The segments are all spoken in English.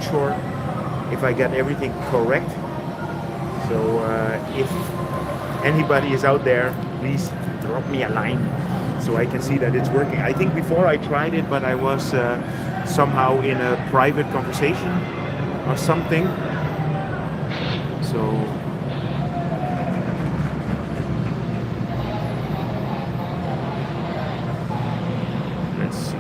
not sure if I got everything correct. So if anybody is out there, please drop me a line so I can see that it's working. I think before I tried it, but I was somehow in a private conversation or something. So let's see.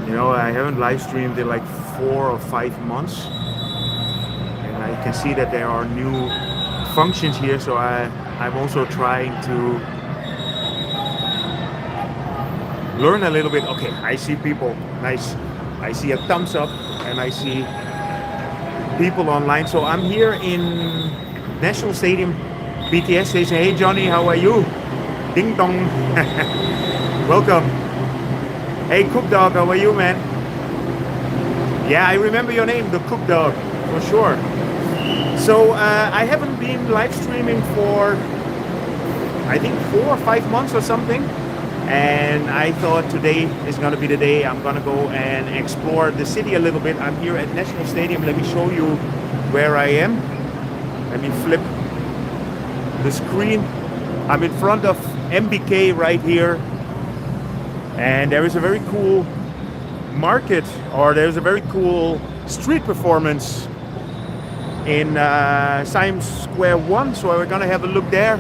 You know, I haven't live streamed in like 4 or 5 months, and I can see that there are new functions here, so I'm also trying to learn a little bit. Okay, I see people. Nice. I see a thumbs up and I see people online. So I'm here in National Stadium. BTS says, hey Johnny, how are you? Ding dong. Welcome. Hey Cook Dog, how are you, man? Yeah, I remember your name, the Cook Dog, for sure. So I haven't been live streaming for I think 4 or 5 months or something. And I thought today is going to be the day I'm going to go and explore the city a little bit. I'm here at National Stadium. Let me show you where I am. Let me flip the screen. I'm in front of MBK right here. And there is a very cool market, or there's a very cool street performance in Siam Square 1. So we're going to have a look there.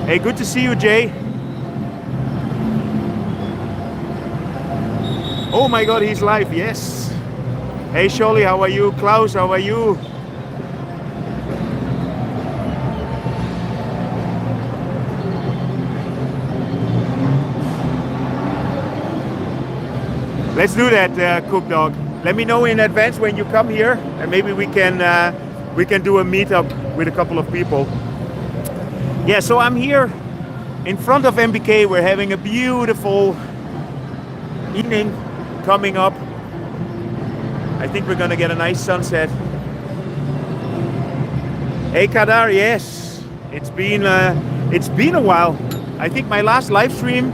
Hey, good to see you, Jay. Oh my God, he's live, yes. Hey, Shirley, how are you? Klaus, how are you? Let's do that, Cook Dog. Let me know in advance when you come here, and maybe we can do a meetup with a couple of people. Yeah, so I'm here in front of MBK. We're having a beautiful evening coming up. I think we're gonna get a nice sunset. Hey Kadar, yes, it's been a while. I think my last live stream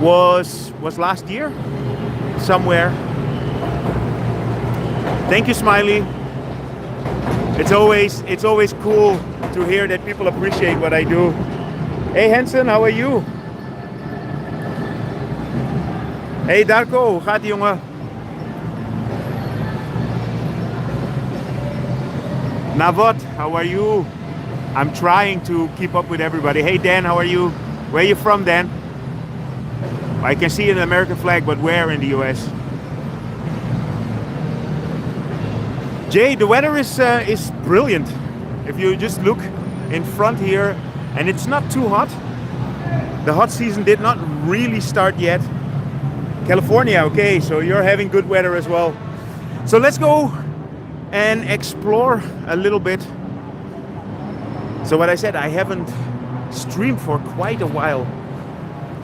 was last year, somewhere. Thank you, Smiley. It's always cool to hear that people appreciate what I do. Hey Hansen, how are you? Hey Darko, hoe gaat ie, jongen? Navot, how are you? I'm trying to keep up with everybody. Hey Dan, how are you? Where are you from, Dan? I can see an American flag, but where in the US? Jay, the weather is brilliant. If you just look in front here, and it's not too hot. The hot season did not really start yet. California, okay, so you're having good weather as well. So let's go and explore a little bit. So what I said, I haven't streamed for quite a while.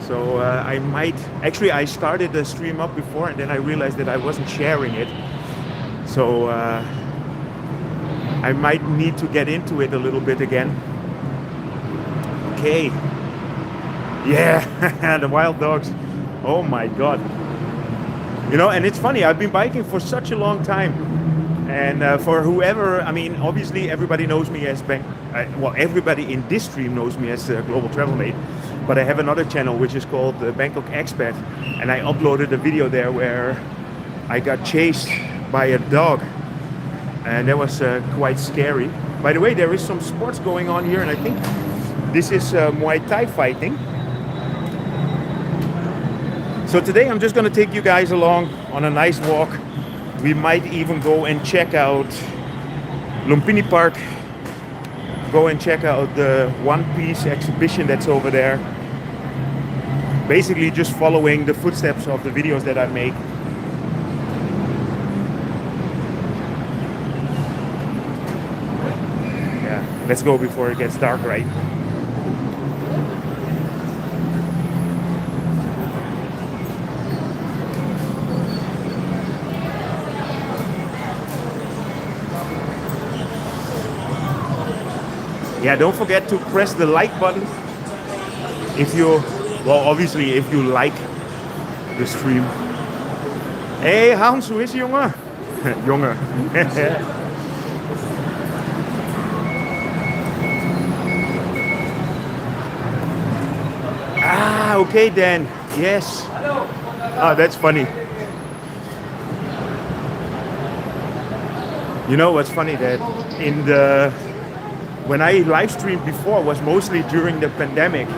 So I might, actually I started the stream up before and then I realized that I wasn't sharing it. So I might need to get into it a little bit again. Okay. Yeah, the wild dogs. Oh my God. You know, and it's funny, I've been biking for such a long time. And for whoever, I mean, obviously everybody knows me as, well, everybody in this stream knows me as Global Travel Mate. But I have another channel which is called Bangkok Expat. And I uploaded a video there where I got chased by a dog. And that was quite scary. By the way, there is some sports going on here, and I think this is Muay Thai fighting. So today I'm just going to take you guys along on a nice walk. We might even go and check out Lumphini Park. Go and check out the One Piece exhibition that's over there. Basically just following the footsteps of the videos that I make. Let's go before it gets dark, right? Yeah, don't forget to press the like button if you, well, obviously if you like the stream. Hey, Hans, hoe is ie, jongen? Jongen. Ah, okay then. Yes. Oh, that's funny. You know what's funny, that when I live streamed before was mostly during the pandemic,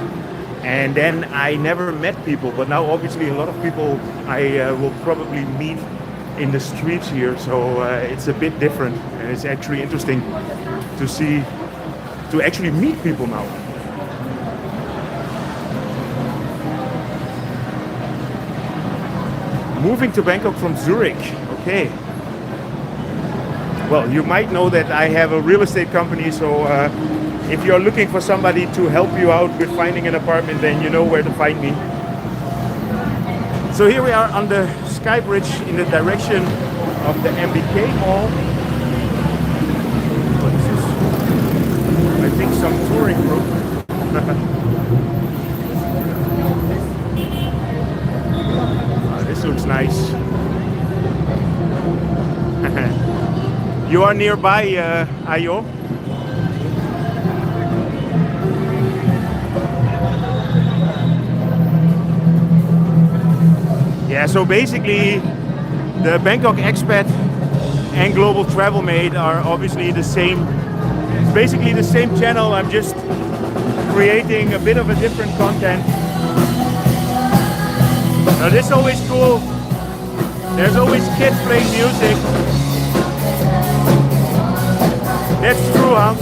and then I never met people, but now obviously a lot of people I will probably meet in the streets here, so it's a bit different, and it's actually interesting to actually meet people now. Moving to Bangkok from Zurich. Okay. Well, you might know that I have a real estate company, so if you're looking for somebody to help you out with finding an apartment, then you know where to find me. So here we are on the Sky Bridge in the direction of the MBK Mall. What is this? I think some touring group. This looks nice. You are nearby, Ayo? Yeah, so basically the Bangkok Expat and Global Travel Mate are obviously the same. It's basically the same channel. I'm just creating a bit of a different content. Now this is always cool. There's always kids playing music. That's true, huh?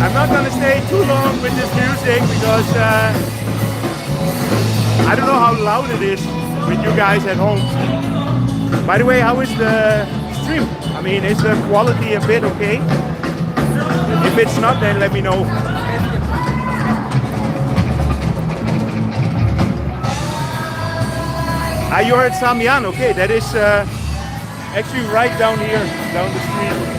I'm not gonna stay too long with this music because I don't know how loud it is with you guys at home. By the way, how is the stream? I mean, is the quality a bit okay? If it's not, then let me know. Ah, you're at Samian, okay, that is actually right down here, down the street.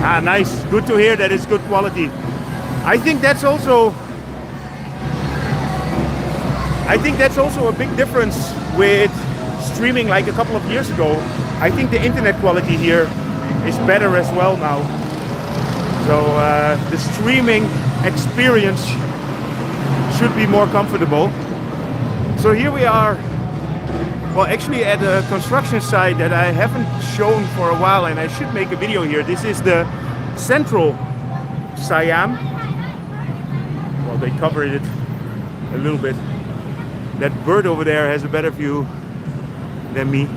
Ah, nice. Good to hear that it's good quality. I think that's also a big difference with streaming like a couple of years ago. I think the internet quality here is better as well now. So the streaming experience should be more comfortable. So here we are, well, actually at a construction site that I haven't shown for a while, and I should make a video here. This is the central Siam. Well, they covered it a little bit. That bird over there has a better view than me.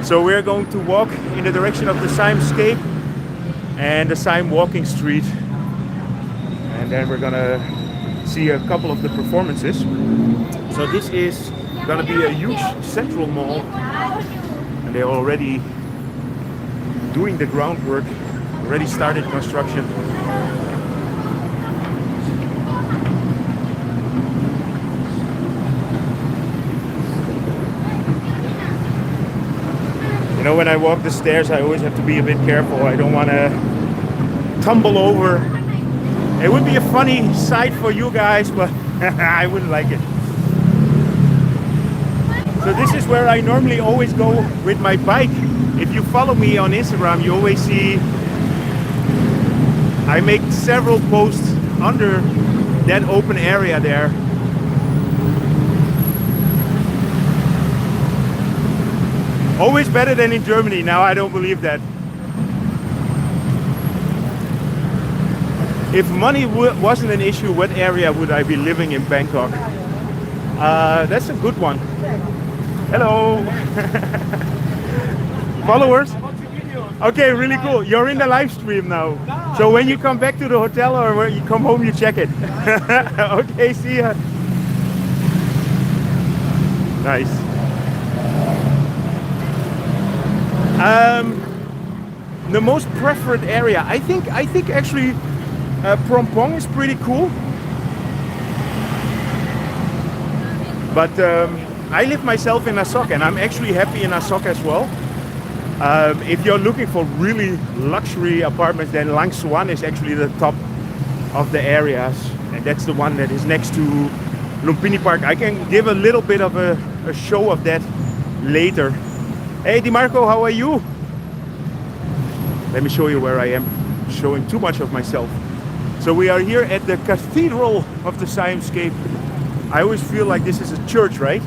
So we're going to walk in the direction of the Siam Scape and the Siam Walking Street, and then we're gonna see a couple of the performances. So this is gonna be a huge central mall, and they're already doing the groundwork, already started construction. You know, when I walk the stairs, I always have to be a bit careful. I don't want to tumble over. It would be a funny sight for you guys, but I wouldn't like it. So this is where I normally always go with my bike. If you follow me on Instagram, you always see I make several posts under that open area there. Always better than in Germany. Now I don't believe that. If money wasn't an issue, what area would I be living in Bangkok? That's a good one. Hello. Followers? Okay, really cool. You're in the live stream now. So when you come back to the hotel or when you come home, you check it. Okay, see ya. Nice. The most preferred area, I think actually Prompong is pretty cool. But I live myself in Asok, and I'm actually happy in Asok as well. If you're looking for really luxury apartments, then Langsuan is actually the top of the areas, and that's the one that is next to Lumphini Park. I can give a little bit of a show of that later. Hey DiMarco, how are you? Let me show you where I am, showing too much of myself. So we are here at the Cathedral of the Siam Square. I always feel like this is a church, right?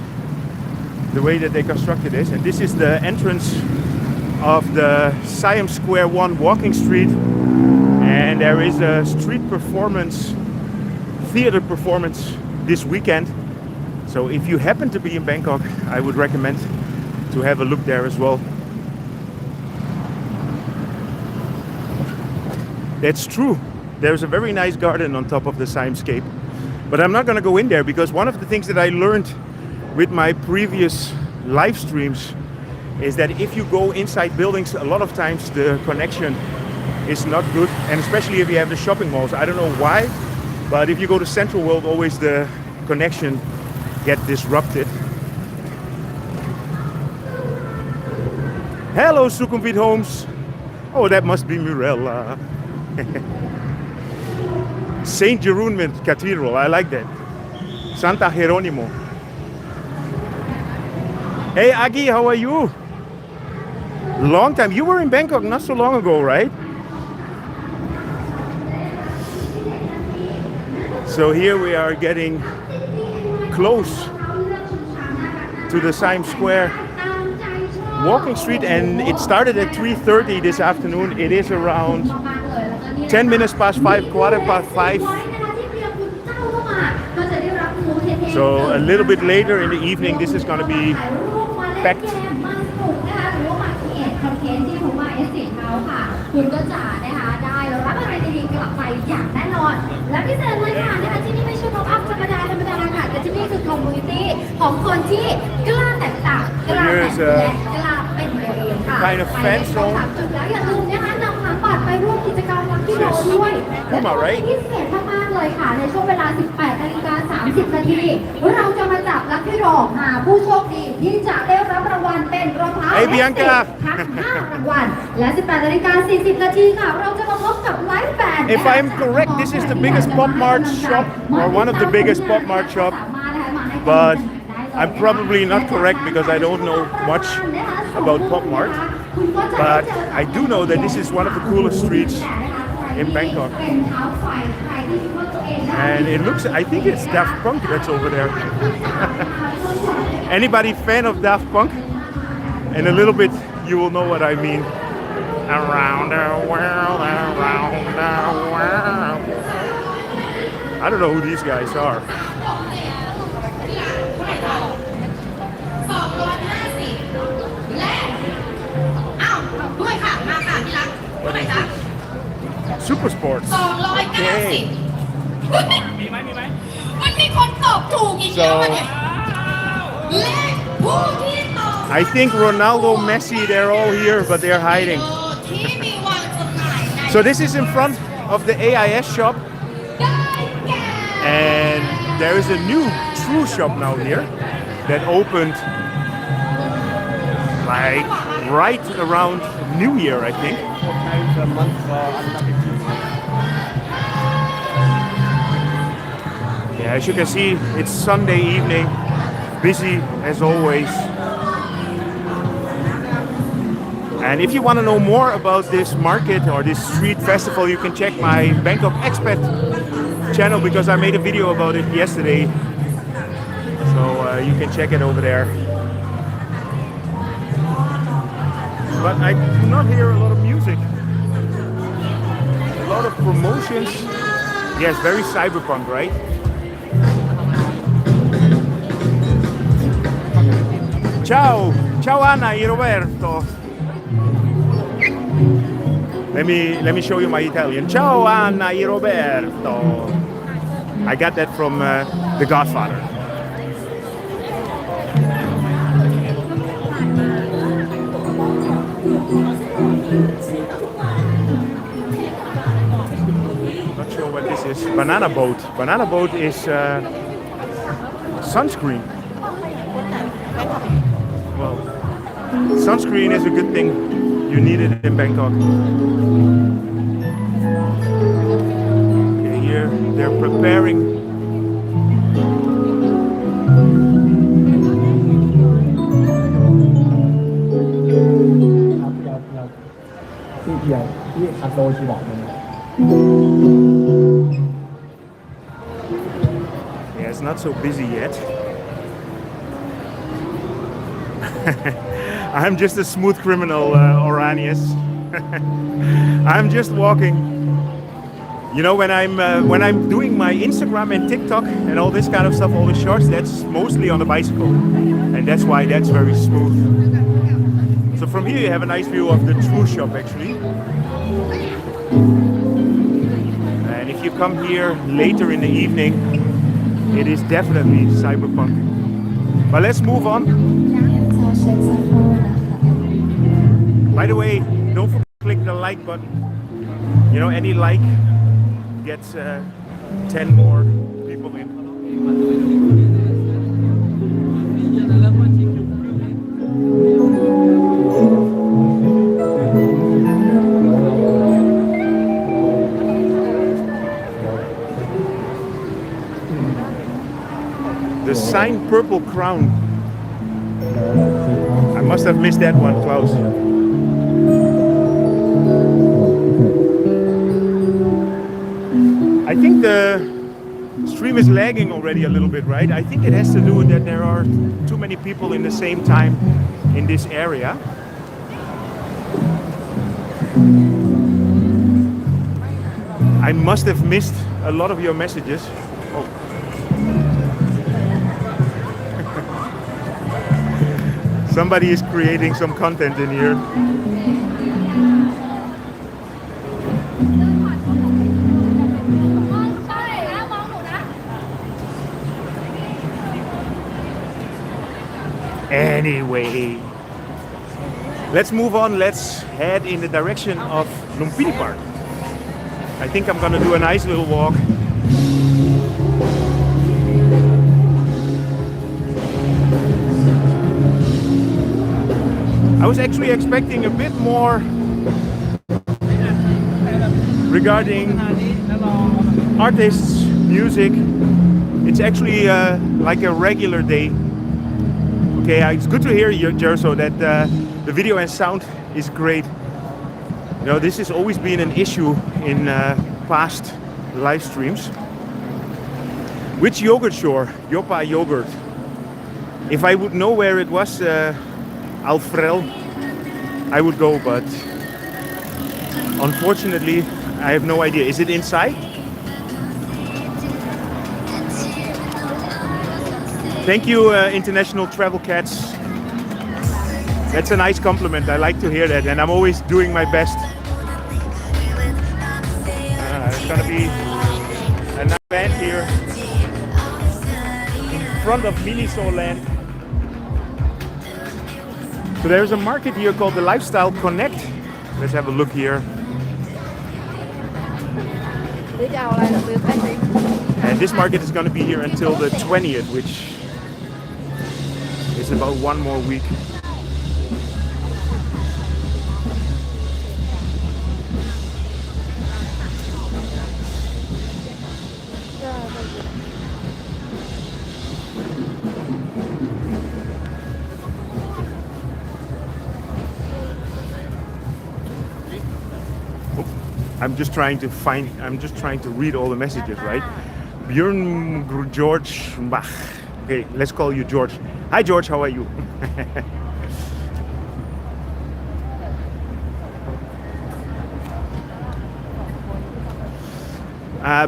The way that they constructed this. And this is the entrance of the Siam Square 1 walking street. And there is a street performance, theater performance this weekend. So if you happen to be in Bangkok, I would recommend to have a look there as well. That's true. There's a very nice garden on top of the Siam Square. But I'm not going to go in there because one of the things that I learned with my previous live streams is that if you go inside buildings, a lot of times the connection is not good, and especially if you have the shopping malls. I don't know why, but if you go to Central World, always the connection get disrupted. Hello, Sukhumvit Homes. Oh, that must be Murella. Saint Jeroen Cathedral, I like that. Santa Geronimo. Hey Agi, how are you? Long time. You were in Bangkok not so long ago, right? So here we are getting close to the Siam Square walking street, and it started at 3:30 this afternoon. It is around 10 minutes past 5, quarter past 5. So a little bit later in the evening, this is going to be packed. Here's a kind of fan zone. Puma, right? พิเศษมากๆเลยค่ะในช่วงเวลา 18:30 น. เราจะมาจับลัคกี้ดรอหาผู้โชคดีที่จะได้รับรางวัลเป็นรองเท้าทั้ง5 รางวัลและ 18:40 น. ค่ะเราจะมาพบกับไลฟ์แบนด์ If I'm correct, this is the biggest Pop Mart shop, or one of the biggest Pop Mart shop, but I'm probably not correct because I don't know much about Pop Mart. But I do know that this is one of the coolest streets in Bangkok. And it looks, I think it's Daft Punk that's over there. Anybody fan of Daft Punk? In a little bit, you will know what I mean. Around the world, around the world. I don't know who these guys are. What is this? Super Sports. Okay. So I think Ronaldo, Messi, they're all here, but they're hiding. So this is in front of the AIS shop, and there is a new True shop now here that opened like right around New Year, I think. Yeah, as you can see, it's Sunday evening, busy as always. And if you want to know more about this market or this street festival, you can check my Bangkok Expat channel because I made a video about it yesterday. So you can check it over there. But I do not hear a lot of music. A lot of promotions. Yes, very cyberpunk, right? Ciao, ciao Anna e Roberto. Let me show you my Italian. Ciao Anna e Roberto. I got that from The Godfather. banana boat. Banana boat is sunscreen. Well, sunscreen is a good thing. You need it in Bangkok. Okay, here they're preparing. Yeah, it's not so busy yet. I'm just a smooth criminal, Oranius. I'm just walking. You know, when I'm doing my Instagram and TikTok and all this kind of stuff, all the shorts, that's mostly on the bicycle, and that's why that's very smooth. So from here you have a nice view of the true shop actually. And if you come here later in the evening, it is definitely cyberpunk. But let's move on. By the way, don't forget to click the like button. You know, any like gets 10 more people in. The sign Purple Crown. I must have missed that one, Klaus. I think the stream is lagging already a little bit, right? I think it has to do with that there are too many people in the same time in this area. I must have missed a lot of your messages. Oh. Somebody is creating some content in here. Anyway, let's move on. Let's head in the direction of Lumphini Park. I think I'm gonna do a nice little walk. I was actually expecting a bit more regarding artists, music. It's actually like a regular day. Okay, it's good to hear you, Jerso, that the video and sound is great. You know, this has always been an issue in past live streams. Which yogurt store? Joppa yogurt. If I would know where it was, Alfrel, I would go, but unfortunately, I have no idea. Is it inside? Thank you, International Travel Cats. That's a nice compliment. I like to hear that, and I'm always doing my best. It's gonna be a nice band here in front of Miniso Land. So there's a market here called the Lifestyle Connect. Let's have a look here. And this market is going to be here until the 20th, which is about one more week. I'm just trying to read all the messages, right? Björn George Bach. Okay, let's call you George. Hi George, how are you?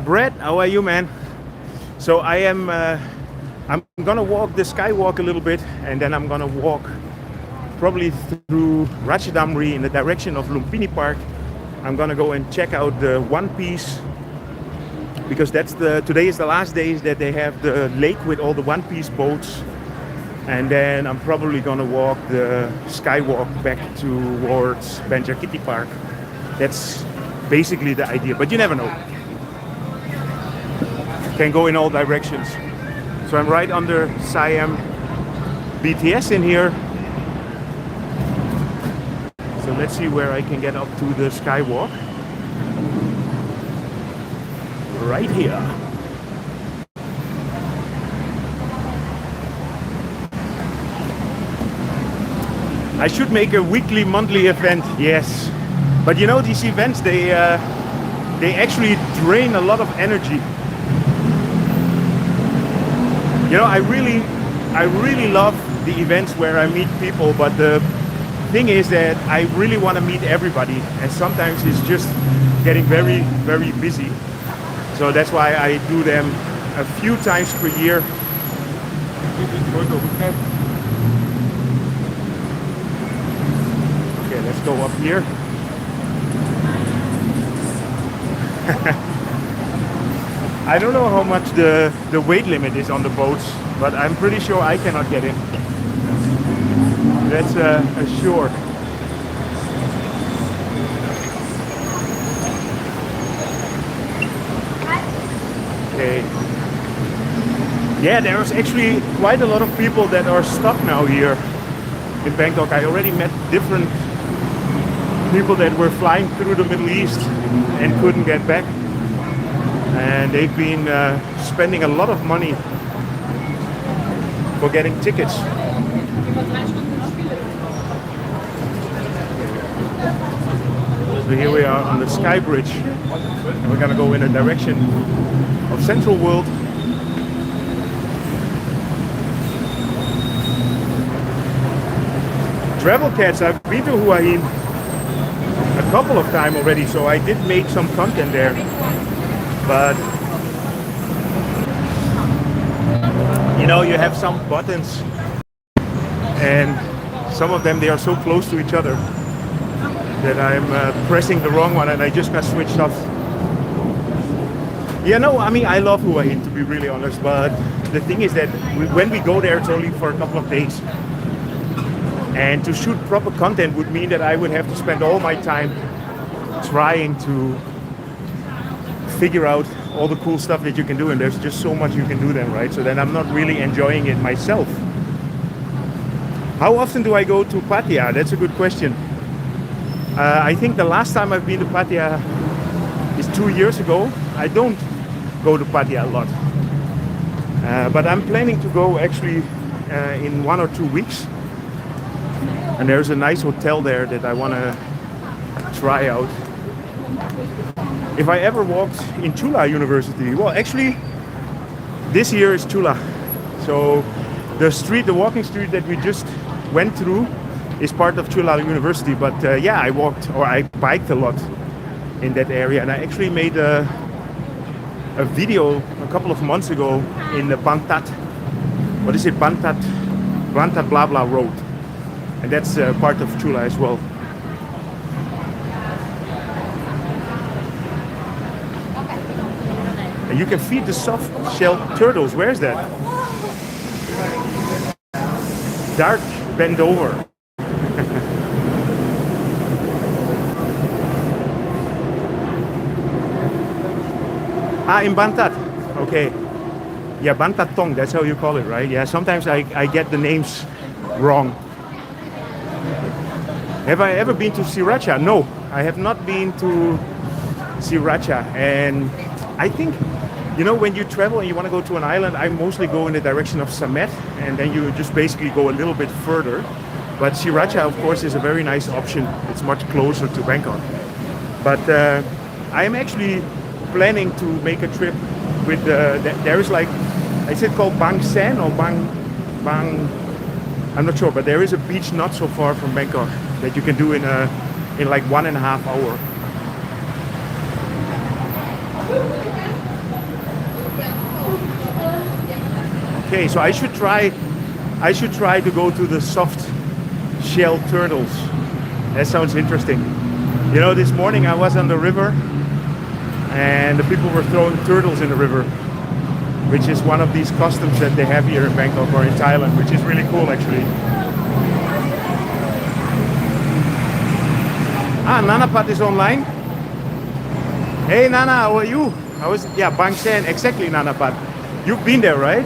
Brett, how are you, man? So I'm gonna walk the skywalk a little bit, and then I'm gonna walk probably through Ratchadamri in the direction of Lumphini Park. I'm gonna go and check out the One Piece, because today is the last day that they have the lake with all the One Piece boats, and then I'm probably gonna walk the skywalk back towards Benjakitti Park. That's basically the idea, but you never know. can go in all directions. So I'm right under Siam BTS in here. So let's see where I can get up to the skywalk. Right here. I should make a weekly, monthly event, yes. But you know, these events, they actually drain a lot of energy. You know, I really love the events where I meet people, but the thing is that I really want to meet everybody, and sometimes it's just getting very, very busy. So that's why I do them a few times per year. Okay, let's go up here. I don't know how much the weight limit is on the boats, but I'm pretty sure I cannot get in. That's a sure. Okay. Yeah, there's actually quite a lot of people that are stuck now here in Bangkok. I already met different people that were flying through the Middle East and couldn't get back. And they've been spending a lot of money for getting tickets. So here we are on the Sky Bridge, and we're gonna go in the direction of Central World. Travel Cats, I've been to Hua Hin a couple of times already, so I did make some content there. But you know, you have some buttons and some of them, they are so close to each other that I'm pressing the wrong one and I just got switched off. Yeah, no, I mean, I love Hua Hin, to be really honest, but the thing is that when we go there, it's only for a couple of days. And to shoot proper content would mean that I would have to spend all my time trying to figure out all the cool stuff that you can do, and there's just so much you can do then, right? So then I'm not really enjoying it myself. How often do I go to Pattaya? That's a good question. I think the last time I've been to Pattaya is 2 years ago. I don't go to Pattaya a lot. But I'm planning to go actually in 1 or 2 weeks. And there's a nice hotel there that I want to try out. If I ever walked in Chula University, well, actually, this year is Chula. So the walking street that we just went through is part of Chula University. But yeah, I biked a lot in that area. And I actually made a video a couple of months ago in the Bantat blah blah road. And that's part of Chula as well. And you can feed the soft-shelled turtles. Where's that? Dark, bend over. In Bantat. Okay. Yeah, Bantat Tong, that's how you call it, right? Yeah, sometimes I get the names wrong. Have I ever been to Sriracha? No, I have not been to Sriracha. And I think, you know, when you travel and you want to go to an island, I mostly go in the direction of Samet, and then you just basically go a little bit further. But Sriracha, of course, is a very nice option. It's much closer to Bangkok. But I am actually planning to make a trip with there is like, is it called Bang Sen or Bang, I'm not sure, but there is a beach not so far from Bangkok that you can do in like 1.5 hours. Okay, so I should try to go to the soft shell turtles. That sounds interesting. You know, this morning I was on the river and the people were throwing turtles in the river, which is one of these customs that they have here in Bangkok or in Thailand, which is really cool actually. Nanapat is online. Hey Nana, how are you? I was, yeah, Bang Sen, exactly, Nanapat. You've been there, right?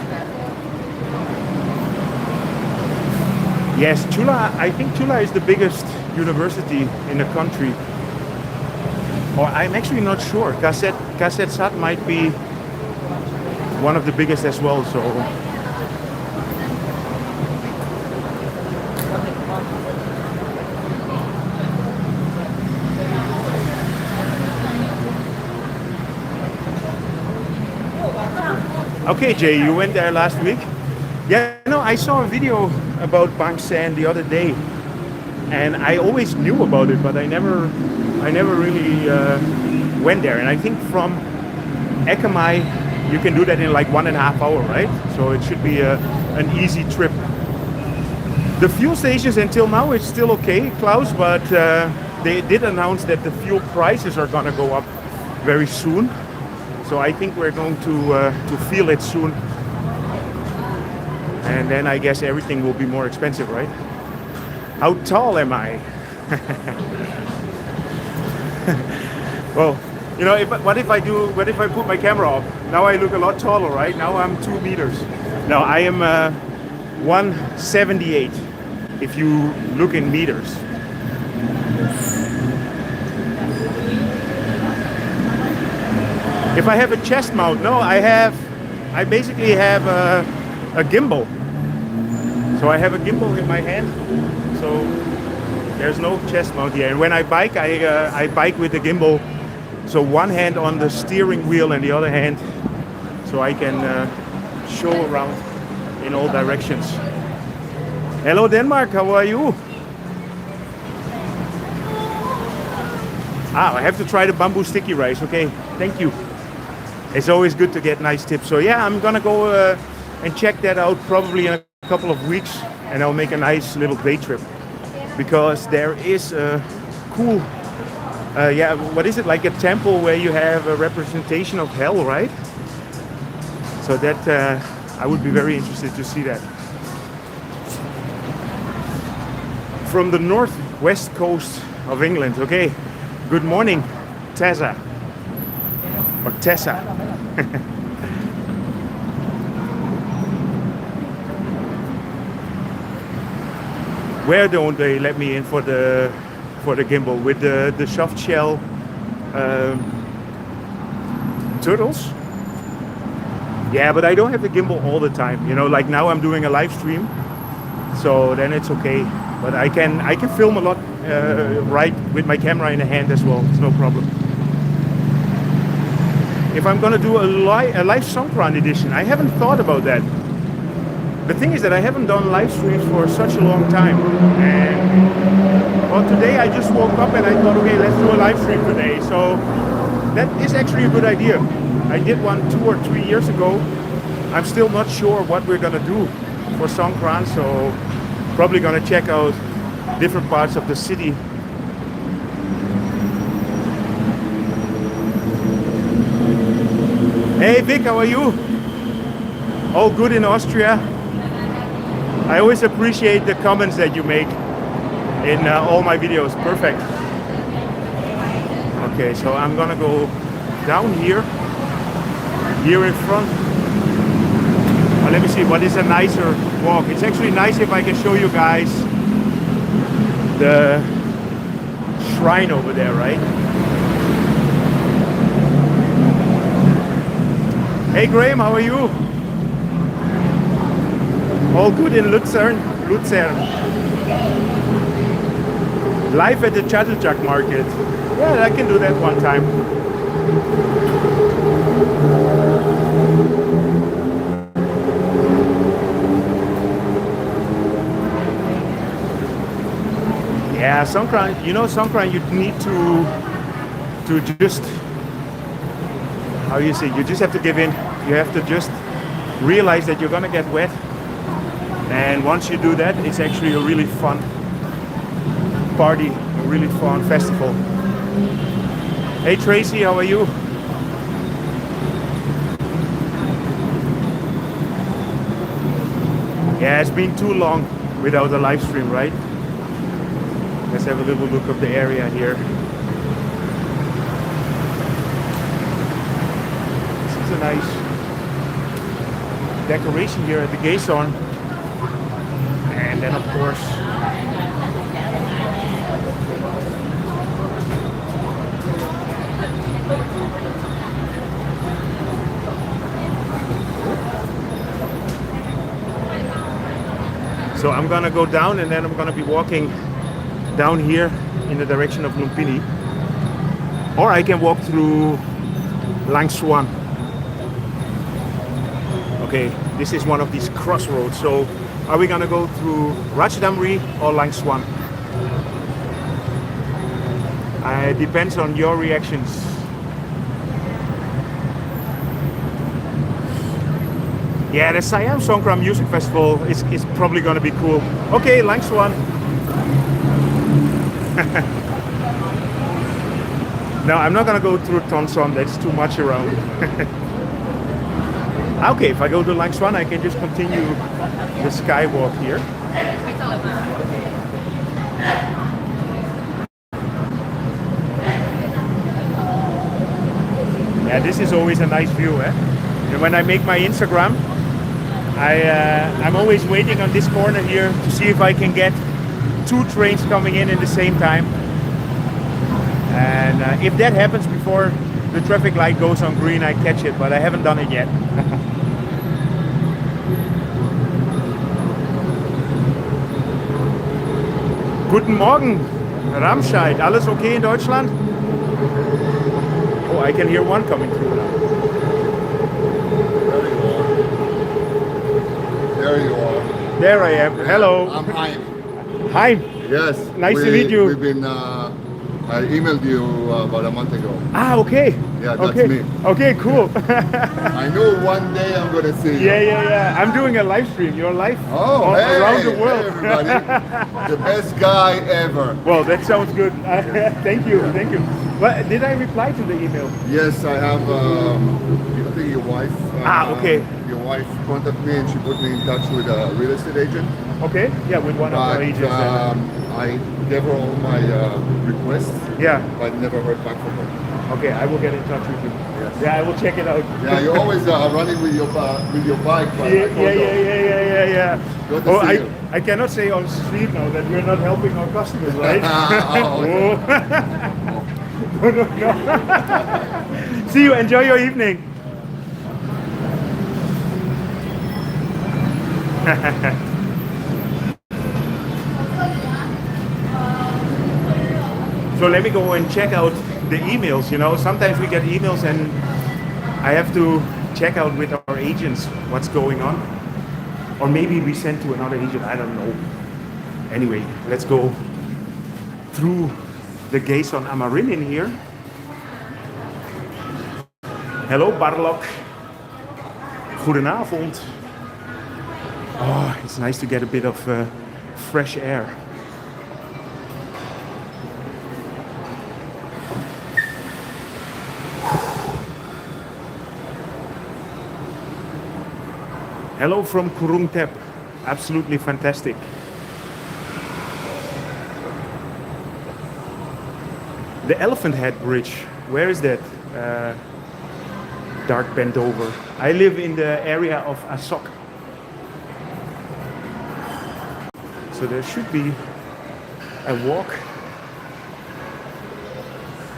Yes, Chula, I think Chula is the biggest university in the country. Or I'm actually not sure. Kaset Sat might be one of the biggest as well, so. Okay, Jay, you went there last week? Yeah, no, I saw a video about Bang Sen the other day, and I always knew about it, but I never really went there. And I think from Ekamai, you can do that in like 1.5 hours, right? So it should be an easy trip. The fuel stations until now it's still okay, Klaus, but they did announce that the fuel prices are gonna go up very soon. So I think we're going to feel it soon. And then I guess everything will be more expensive, right? How tall am I? Well, you know, what if I put my camera up? Now I look a lot taller, right? Now I'm 2 meters. No, I am 178 if you look in meters. If I have a chest mount, no, I basically have a gimbal. So I have a gimbal in my hand, so there's no chest mount here. And when I bike, I bike with the gimbal. So one hand on the steering wheel and the other hand, so I can show around in all directions. Hello Denmark, how are you? I have to try the bamboo sticky rice, okay, thank you. It's always good to get nice tips. So yeah, I'm gonna go and check that out probably in a couple of weeks, and I'll make a nice little day trip, because there is a cool, yeah, what is it, like a temple where you have a representation of hell, right? So that I would be very interested to see that. From the northwest coast of England, okay. Good morning, Tessa. Or Tessa. Where don't they let me in for the gimbal with the soft shell turtles? Yeah, but I don't have the gimbal all the time. You know, like now I'm doing a live stream, so then it's okay. But I can film a lot right with my camera in the hand as well. It's no problem. If I'm gonna do a live Songkran edition, I haven't thought about that. The thing is that I haven't done live streams for such a long time. And well, today I just woke up and I thought, okay, let's do a live stream today. So that is actually a good idea. I did one 2 or 3 years ago. I'm still not sure what we're gonna do for Songkran, so probably gonna check out different parts of the city. Hey Vic, how are you? All good in Austria? I always appreciate the comments that you make in all my videos. Perfect. Okay, so I'm gonna go down here in front. Let me see, what is a nicer walk? It's actually nice if I can show you guys the shrine over there, right? Hey Graham, how are you? All good in Luzern. Live at the Chatuchak market. Yeah, I can do that one time. Yeah, Songkran, you know, Songkran, you need to just, how you say, you just have to give in. You have to just realize that you're gonna get wet. And once you do that, it's actually a really fun party, a really fun festival. Hey Tracy, how are you? Yeah, it's been too long without a live stream, right? Let's have a little look of the area here. a nice decoration here at the Gaison. And then of course so I'm gonna go down and then I'm gonna be walking down here in the direction of Lumphini, or I can walk through Langsuan. Okay, this is one of these crossroads. So are we gonna go through Ratchadamri or Langsuan? It depends on your reactions. Yeah, the Siam Square Music Festival is probably gonna be cool. Okay, Langsuan. No, I'm not gonna go through Tonson, that's too much around. Okay, if I go to Langsuan, I can just continue the skywalk here. Yeah, this is always a nice view, eh? And when I make my Instagram, I'm always waiting on this corner here to see if I can get 2 trains coming in the same time. And if that happens before the traffic light goes on green, I catch it, but I haven't done it yet. Guten Morgen, Ramscheid. Alles okay in Deutschland? Oh, I can hear one coming through now. There you are. There I am. Hello. I'm Haim. Hi. Yes. Nice to meet you. We've been. I emailed you about a month ago. Ah, okay. Yeah, that's okay. me. Okay, cool. I know one day I'm gonna see you. Yeah. I'm doing a live stream. Your live hey, around the world. Hey everybody. The best guy ever. Well, that sounds good. Thank you. But did I reply to the email? Yes, I have. I think your wife. Okay. Your wife contacted me and she put me in touch with a real estate agent. Okay. Yeah, with one of our agents. I gave her all my requests. Yeah. But never heard back from her. Okay, I will get in touch with you. Yes. Yeah, I will check it out. Yeah, you're always running with your bike. Yeah. Good to see you. I cannot say on street now that we're not helping our customers, right? No. See you. Enjoy your evening. So let me go and check out the emails. You know, sometimes we get emails and I have to check out with our agents what's going on. Or maybe we send to another agent, I don't know. Anyway, let's go through the Gaison Amarilin here. Hello Barlok. Goedenavond. Oh, it's nice to get a bit of fresh air. Hello from Kurung Thep. Absolutely fantastic. The Elephant Head Bridge. Where is that? Dark bend over. I live in the area of Asok. So there should be a walk.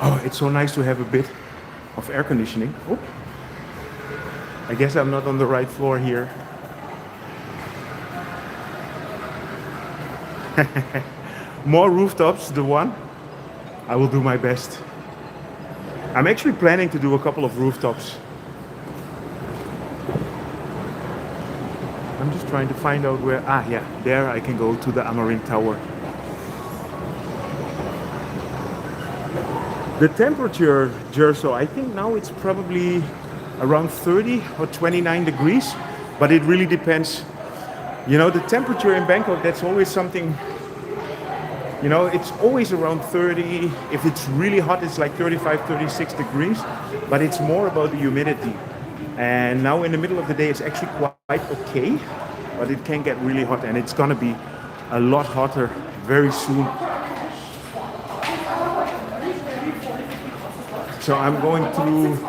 Oh, it's so nice to have a bit of air conditioning. Oh, I guess I'm not on the right floor here. More rooftops, the one. I will do my best. I'm actually planning to do a couple of rooftops. I'm just trying to find out where, yeah, there I can go to the Amarin Tower. The temperature, Jerso, I think now it's probably around 30 or 29 degrees, but it really depends. You know, the temperature in Bangkok, that's always something, you know, it's always around 30. If it's really hot, it's like 35, 36 degrees, but it's more about the humidity. And now in the middle of the day, it's actually quite okay, but it can get really hot, and it's gonna be a lot hotter very soon. So I'm going through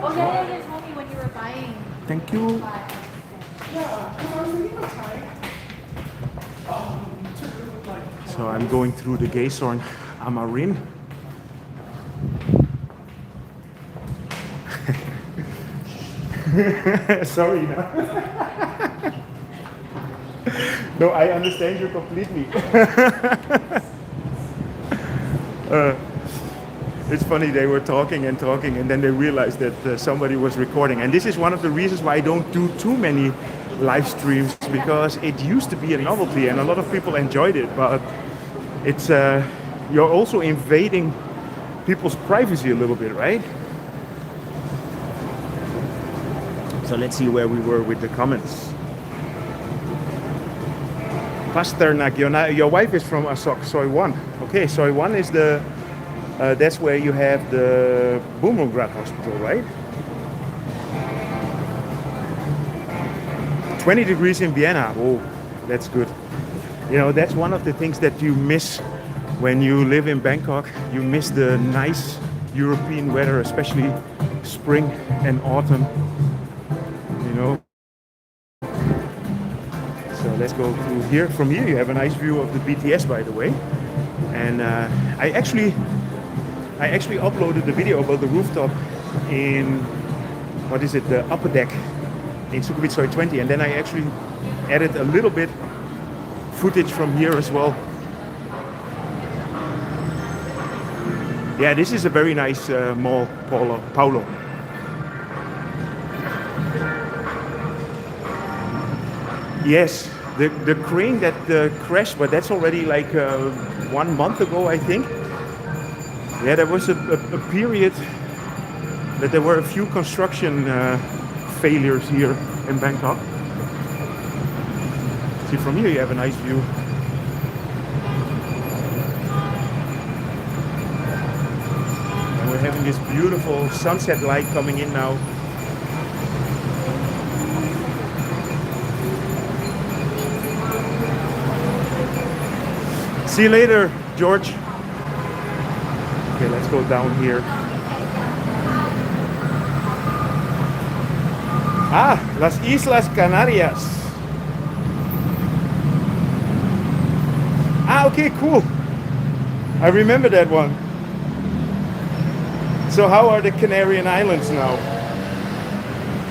Oh yeah, you told me when you were buying. Thank you. So I'm going through the Gasorn Amarin. Sorry. No, I understand you completely. It's funny, they were talking and talking, and then they realized that somebody was recording. And this is one of the reasons why I don't do too many live streams, because it used to be a novelty and a lot of people enjoyed it, but it's you're also invading people's privacy a little bit, right? So let's see where we were with the comments. Pasternak, your wife is from Soy1. Okay, Soy1 is the that's where you have the Bumrungrad Hospital, right? 20 degrees in Vienna. Oh, that's good. You know, that's one of the things that you miss when you live in Bangkok. You miss the nice European weather, especially spring and autumn. You know. So let's go through here. From here you have a nice view of the BTS, by the way. And I actually uploaded the video about the rooftop in, what is it, the upper deck in Sukhumvit Soi 20, and then I actually added a little bit footage from here as well. Yeah, this is a very nice mall, Paulo. Yes, the crane that crashed, but that's already like 1 month ago, I think. Yeah, there was a period that there were a few construction failures here in Bangkok. See, from here you have a nice view. And we're having this beautiful sunset light coming in now. See you later, George. Okay, let's go down here. Ah, Las Islas Canarias. Ah, okay, cool. I remember that one. So how are the Canarian Islands now?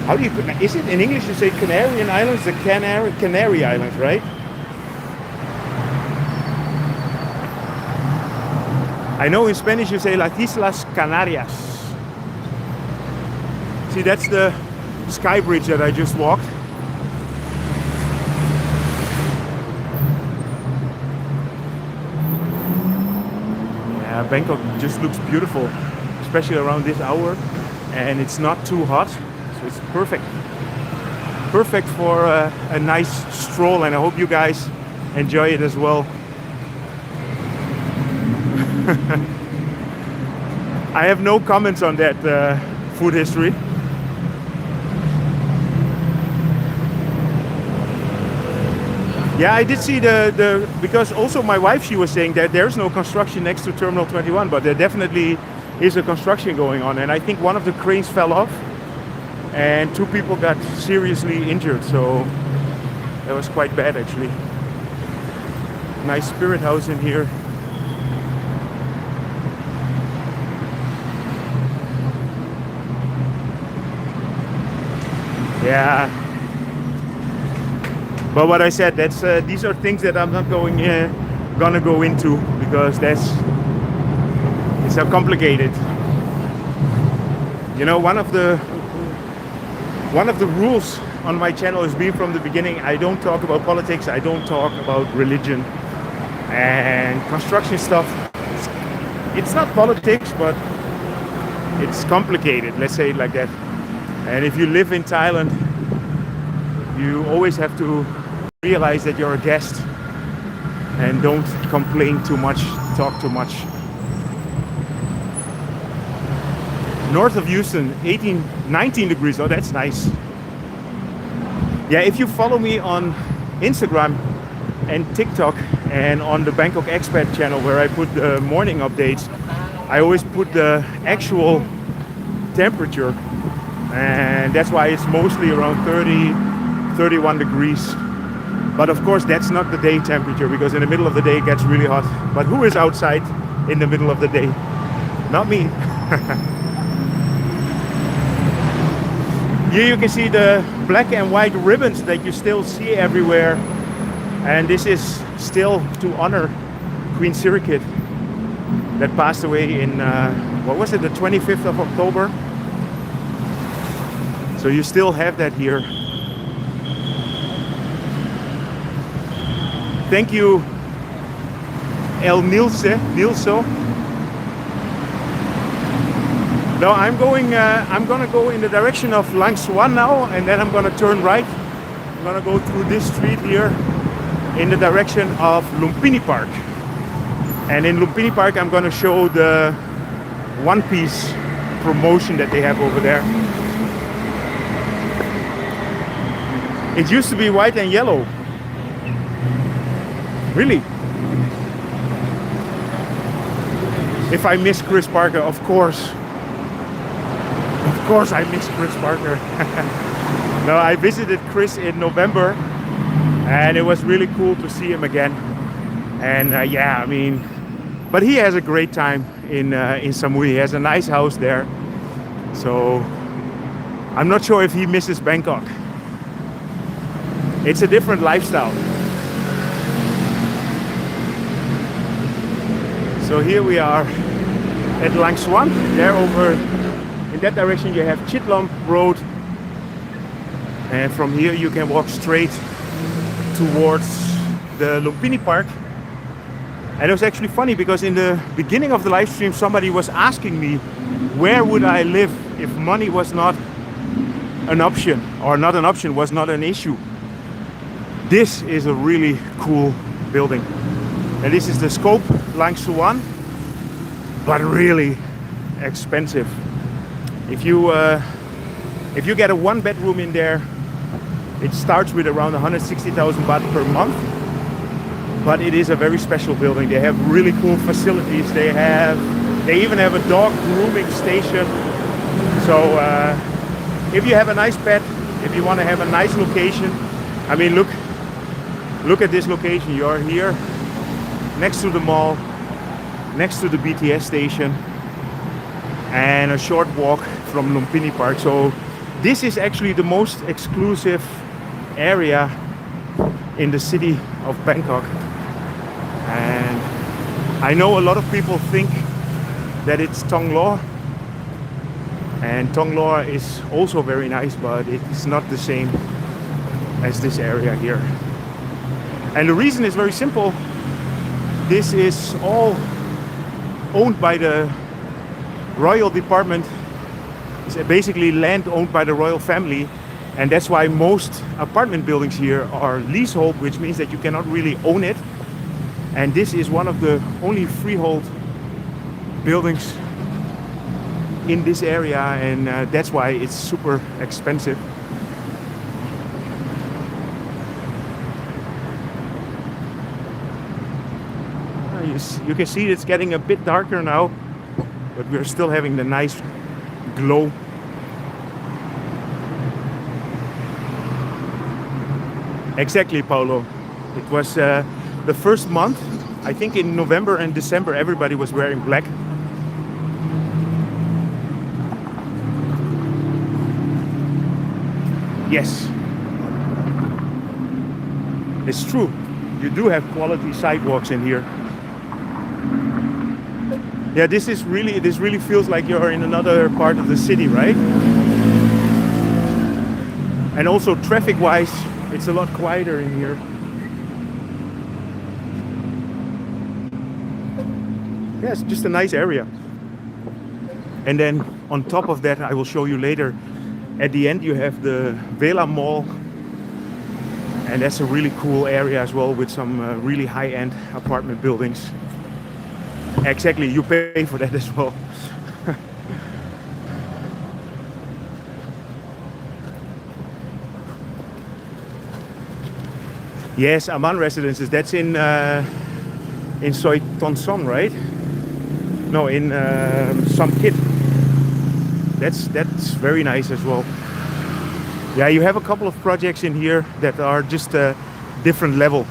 How do you, is it in English you say Canarian Islands, the Canary Islands, right? I know in Spanish you say Las Islas Canarias. See, that's the sky bridge that I just walked. Yeah, Bangkok just looks beautiful, especially around this hour, and it's not too hot, so it's perfect. Perfect for a nice stroll, and I hope you guys enjoy it as well. I have no comments on that food history. Yeah, I did see the because also my wife, she was saying that there's no construction next to Terminal 21, but there definitely is a construction going on, and I think one of the cranes fell off and 2 people got seriously injured, so that was quite bad actually. Nice spirit house in here. Yeah, but what I said, that's these are things that I'm not gonna go into, because it's so complicated. You know, one of the rules on my channel has been from the beginning, I don't talk about politics, I don't talk about religion and construction stuff. It's not politics, but it's complicated, let's say it like that. And if you live in Thailand, you always have to realize that you're a guest and don't complain too much, talk too much. North of Houston, 19 degrees. Oh, that's nice. Yeah, if you follow me on Instagram and TikTok and on the Bangkok Expat channel where I put the morning updates, I always put the actual temperature and that's why it's mostly around 30, 31 degrees. But of course that's not the day temperature, because in the middle of the day it gets really hot. But who is outside in the middle of the day? Not me. Here you can see the black and white ribbons that you still see everywhere, and this is still to honor Queen Sirikit that passed away in what was it, the 25th of October. So you still have that here. Thank you, El Nilso. Now I'm gonna go in the direction of Langsuan now, and then I'm gonna turn right. I'm gonna go through this street here in the direction of Lumphini Park. And in Lumphini Park I'm gonna show the One Piece promotion that they have over there. It used to be white and yellow. Really? If I miss Chris Parker, of course. Of course I miss Chris Parker. No, I visited Chris in November, and it was really cool to see him again. And yeah, I mean, but he has a great time in Samui. He has a nice house there. So I'm not sure if he misses Bangkok. It's a different lifestyle. So here we are at Langsuan. There over in that direction you have Langsuan Road. And from here you can walk straight towards the Lumphini Park. And it was actually funny because in the beginning of the live stream somebody was asking me where would I live if money was not an option, or not an option, was not an issue. This is a really cool building. And this is the Scope Langsuan, but really expensive. If you get a one bedroom in there, it starts with around 160,000 baht per month. But it is a very special building. They have really cool facilities. They even have a dog grooming station. So if you have a nice pet, if you want to have a nice location, I mean, look at this location. You are here next to the mall, next to the BTS station, and a short walk from Lumphini Park. So this is actually the most exclusive area in the city of Bangkok. And I know a lot of people think that it's Thong Lo, and Thong Lo is also very nice, but it's not the same as this area here. And the reason is very simple. This is all owned by the royal department. It's basically land owned by the royal family, and that's why most apartment buildings here are leasehold, which means that you cannot really own it. And this is one of the only freehold buildings in this area, and that's why it's super expensive. You can see it's getting a bit darker now, but we're still having the nice glow. Exactly, Paulo. It was the first month, I think in November and December, everybody was wearing black. Yes, it's true. You do have quality sidewalks in here. Yeah, this really feels like you're in another part of the city, right? And also traffic-wise, it's a lot quieter in here. Yeah, it's just a nice area. And then on top of that, I will show you later, at the end you have the Vela Mall. And that's a really cool area as well, with some really high-end apartment buildings. Exactly, you pay for that as well. Yes, Aman Residences. That's in Soi Ton Som, right? No, in Sam Kit. That's very nice as well. Yeah, you have a couple of projects in here that are just a different level.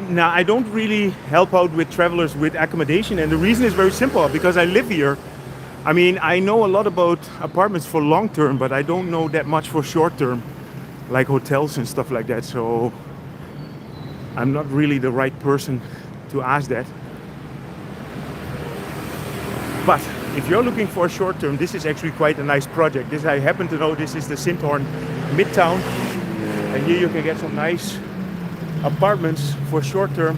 Now I don't really help out with travelers with accommodation, and the reason is very simple, because I live here. I mean, I know a lot about apartments for long term, but I don't know that much for short term, like hotels and stuff like that. So I'm not really the right person to ask that. But if you're looking for a short term, this is actually quite a nice project. This, I happen to know, this is the Sindhorn Midtown, and here you can get some nice apartments for short term.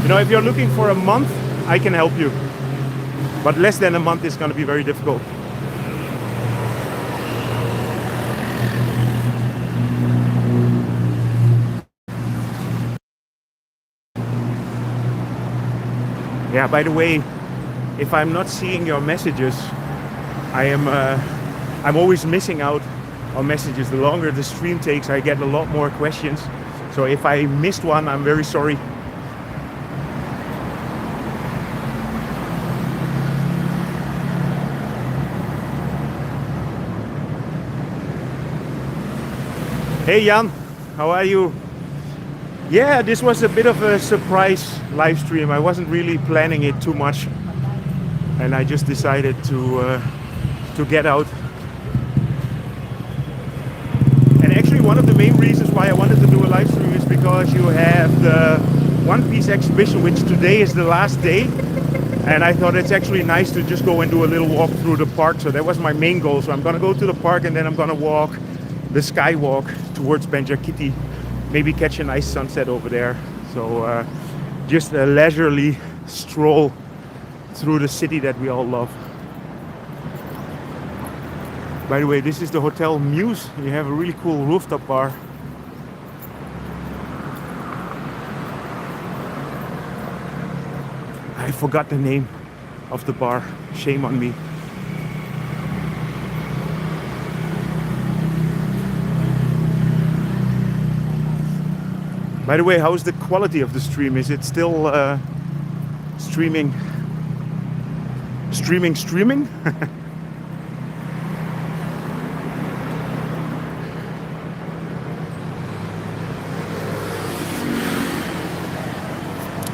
You know, if you're looking for a month, I can help you, but less than a month is going to be very difficult. Yeah, by the way, if I'm not seeing your messages, I'm always missing out on messages. The longer the stream takes, I get a lot more questions. So if I missed one, I'm very sorry. Hey Jan, how are you? Yeah, this was a bit of a surprise live stream. I wasn't really planning it too much, and I just decided to get out. And actually, one of the main reasons why I wanted to do a live stream is because you have the One Piece exhibition, which today is the last day, and I thought it's actually nice to just go and do a little walk through the park. So that was my main goal. So I'm gonna go to the park, and then I'm gonna walk the skywalk towards Benjakitti. Maybe catch a nice sunset over there. So just a leisurely stroll through the city that we all love. By the way, this is the Hotel Muse. You have a really cool rooftop bar. I forgot the name of the bar. Shame on me. By the way, how is the quality of the stream? Is it still streaming?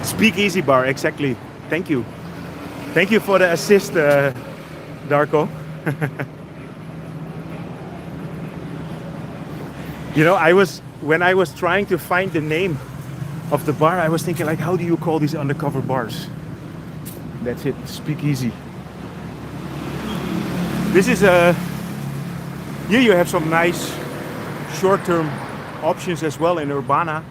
Speakeasy bar, exactly. Thank you. Thank you for the assist, Darko. You know, when I was trying to find the name of the bar, I was thinking, like, how do you call these undercover bars? That's it, Speakeasy. This is here you have some nice short-term options as well in Urbana.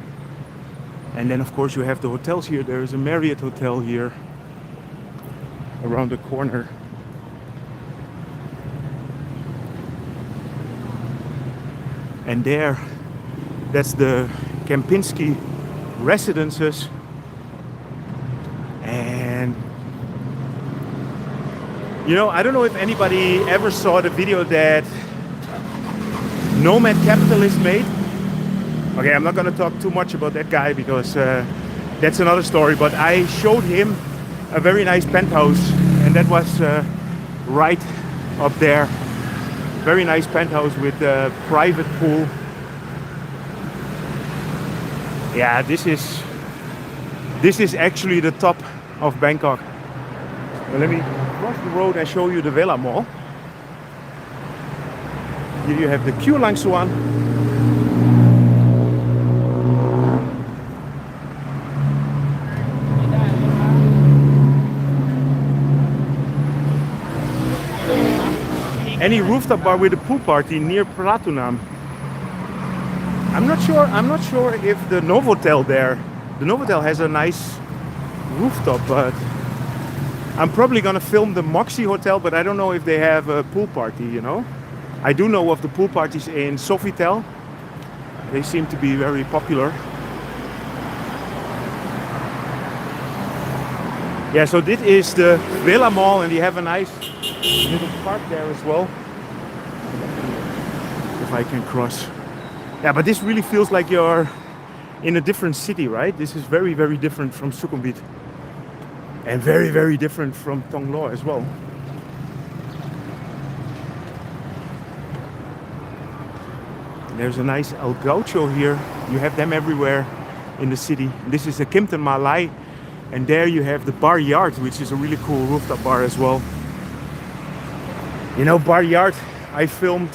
And then of course you have the hotels here. There is a Marriott hotel here around the corner. And there, that's the Kempinski residences. And you know, I don't know if anybody ever saw the video that Nomad Capitalist made. Okay, I'm not going to talk too much about that guy because that's another story. But I showed him a very nice penthouse, and that was right up there. Very nice penthouse with a private pool. Yeah, this is actually the top of Bangkok. Well, let me cross the road and show you the Villa Mall. Here you have the Q Langsuan. Any rooftop bar with a pool party near Pratunam. I'm not sure if the Novotel there. The Novotel has a nice rooftop, but I'm probably gonna film the Moxie Hotel, but I don't know if they have a pool party, you know. I do know of the pool parties in Sofitel. They seem to be very popular. Yeah, so this is the Villa Mall, and you have a nice little park there as well. if I can cross. Yeah, but this really feels like you're in a different city, right? This is very, very different from Sukhumvit. And very, very different from Tonglo as well. There's a nice El Gaucho here. You have them everywhere in the city. This is a Kimpton Malai. And there you have the Bar Yard, which is a really cool rooftop bar as well. You know, Bar Yard, I filmed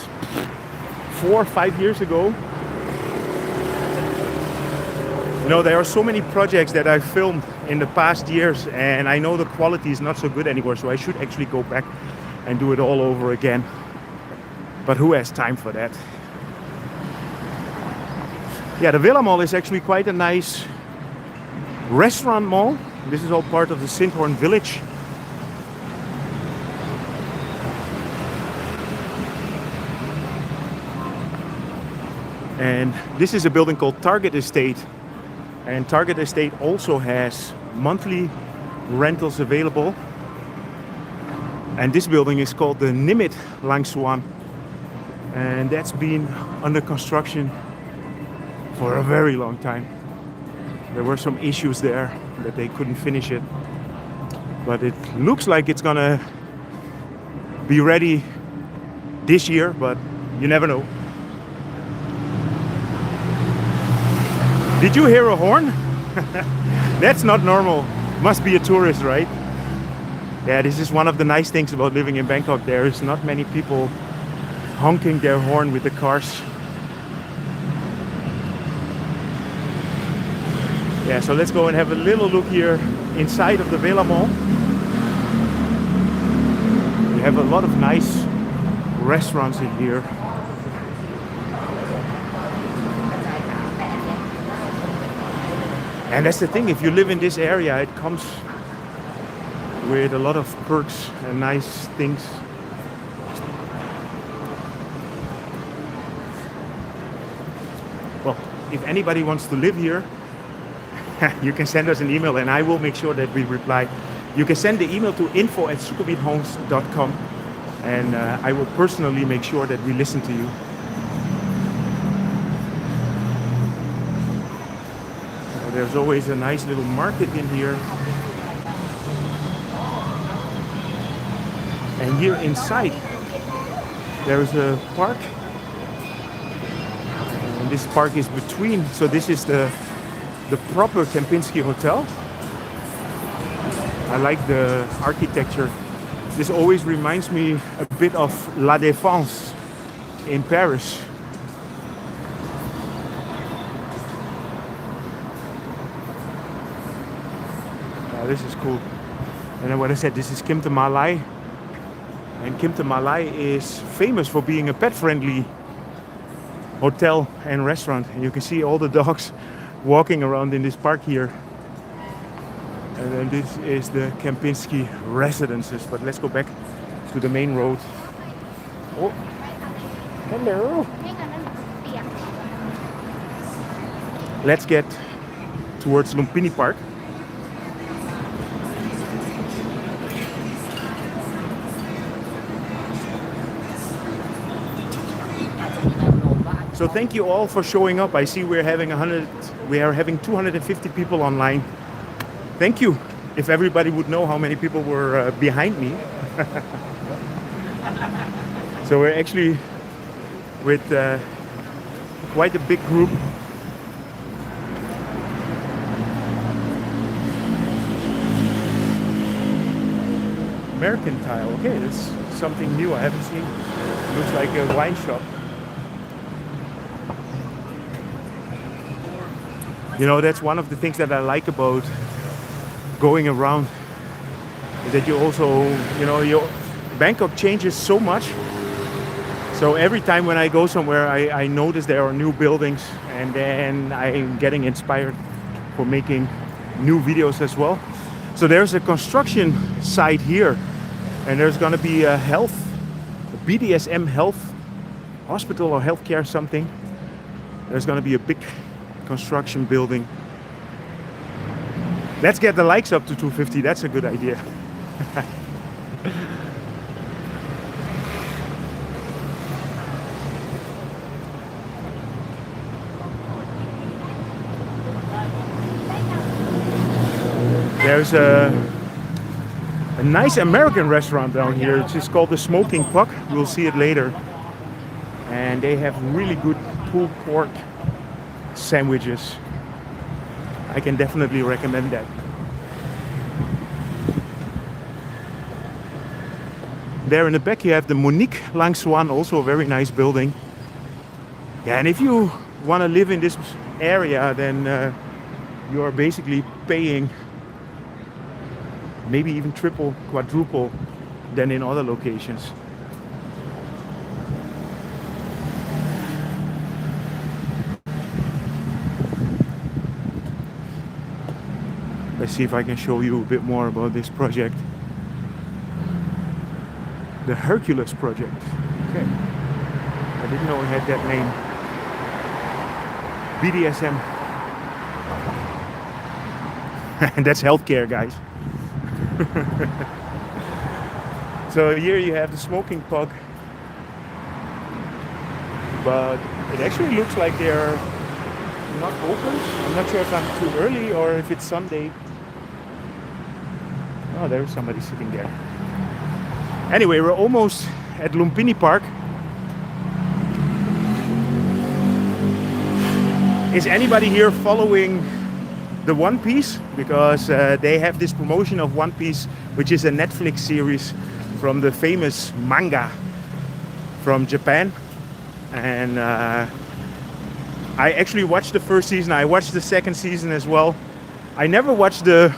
4 or 5 years ago. You know, there are so many projects that I filmed in the past years, and I know the quality is not so good anymore, so I should actually go back and do it all over again. But who has time for that? Yeah, the Villa Mall is actually quite a nice restaurant mall. This is all part of the Sindhorn village. And this is a building called Target Estate. And Target Estate also has monthly rentals available. And this building is called the Nimit Langsuan. And that's been under construction for a very long time. There were some issues there that they couldn't finish it. But it looks like it's gonna be ready this year, but you never know. Did you hear a horn? That's not normal. Must be a tourist, right? Yeah, this is one of the nice things about living in Bangkok. There is not many people honking their horn with the cars. Yeah, so let's go and have a little look here inside of the Villa Mall. We have a lot of nice restaurants in here. And that's the thing, if you live in this area, it comes with a lot of perks and nice things. Well, if anybody wants to live here, you can send us an email and I will make sure that we reply. You can send the email to info@sukhumvithomes.com and I will personally make sure that we listen to you. There's always a nice little market in here. And here inside, there's a park. And this park is between, so this is the proper Kempinski Hotel. I like the architecture. This always reminds me a bit of La Défense in Paris. This is cool. And then what I said, this is Kimpton Malai. And Kimpton Malai is famous for being a pet-friendly hotel and restaurant. And you can see all the dogs walking around in this park here. And then this is the Kempinski residences. But let's go back to the main road. Oh, hello. Let's get towards Lumphini Park. So thank you all for showing up. I see we are having 250 people online. Thank you. If everybody would know how many people were behind me. So we're actually with quite a big group. Mercantile, okay, that's something new I haven't seen. Looks like a wine shop. You know, that's one of the things that I like about going around, is that you also, you know, Bangkok changes so much. So every time when I go somewhere, I notice there are new buildings, and then I'm getting inspired for making new videos as well. So there's a construction site here, and there's gonna be a BDSM health hospital or healthcare something. There's gonna be a big construction building. Let's get the likes up to 250. That's a good idea. There's a nice American restaurant down here. It's just called the Smoking Puck. We'll see it later. And they have really good pulled pork sandwiches. I can definitely recommend that. There in the back you have the Monique Langsuan, also a very nice building. Yeah, and if you want to live in this area, then you are basically paying maybe even triple, quadruple than in other locations. Let's see if I can show you a bit more about this project. The Hercules project. Okay. I didn't know it had that name. BDSM. And that's healthcare, guys. So here you have the Smoking Puck. But it actually looks like they're not open. I'm not sure if I'm too early or if it's Sunday. Oh, there's somebody sitting there. Anyway, we're almost at Lumphini Park. Is anybody here following the One Piece? Because they have this promotion of One Piece, which is a Netflix series from the famous manga from Japan. And I actually watched the first season. I watched the second season as well. I never watched the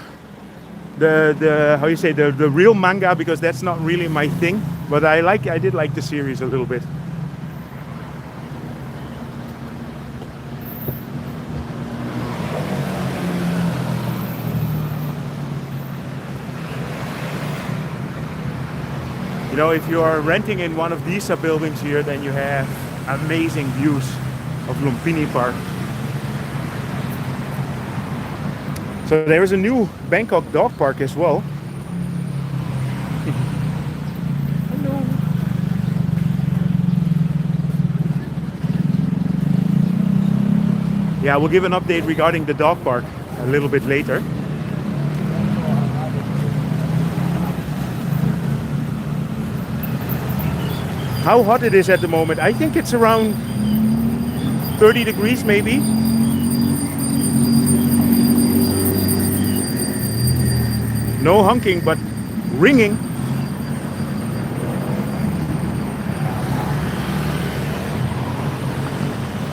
how you say the real manga because that's not really my thing. But I did like the series a little bit. You know, if you are renting in one of these buildings here, then you have amazing views of Lumphini Park. So there is a new Bangkok dog park as well. Hello. Yeah, we'll give an update regarding the dog park a little bit later. How hot it is at the moment? I think it's around 30 degrees maybe. No honking, but ringing.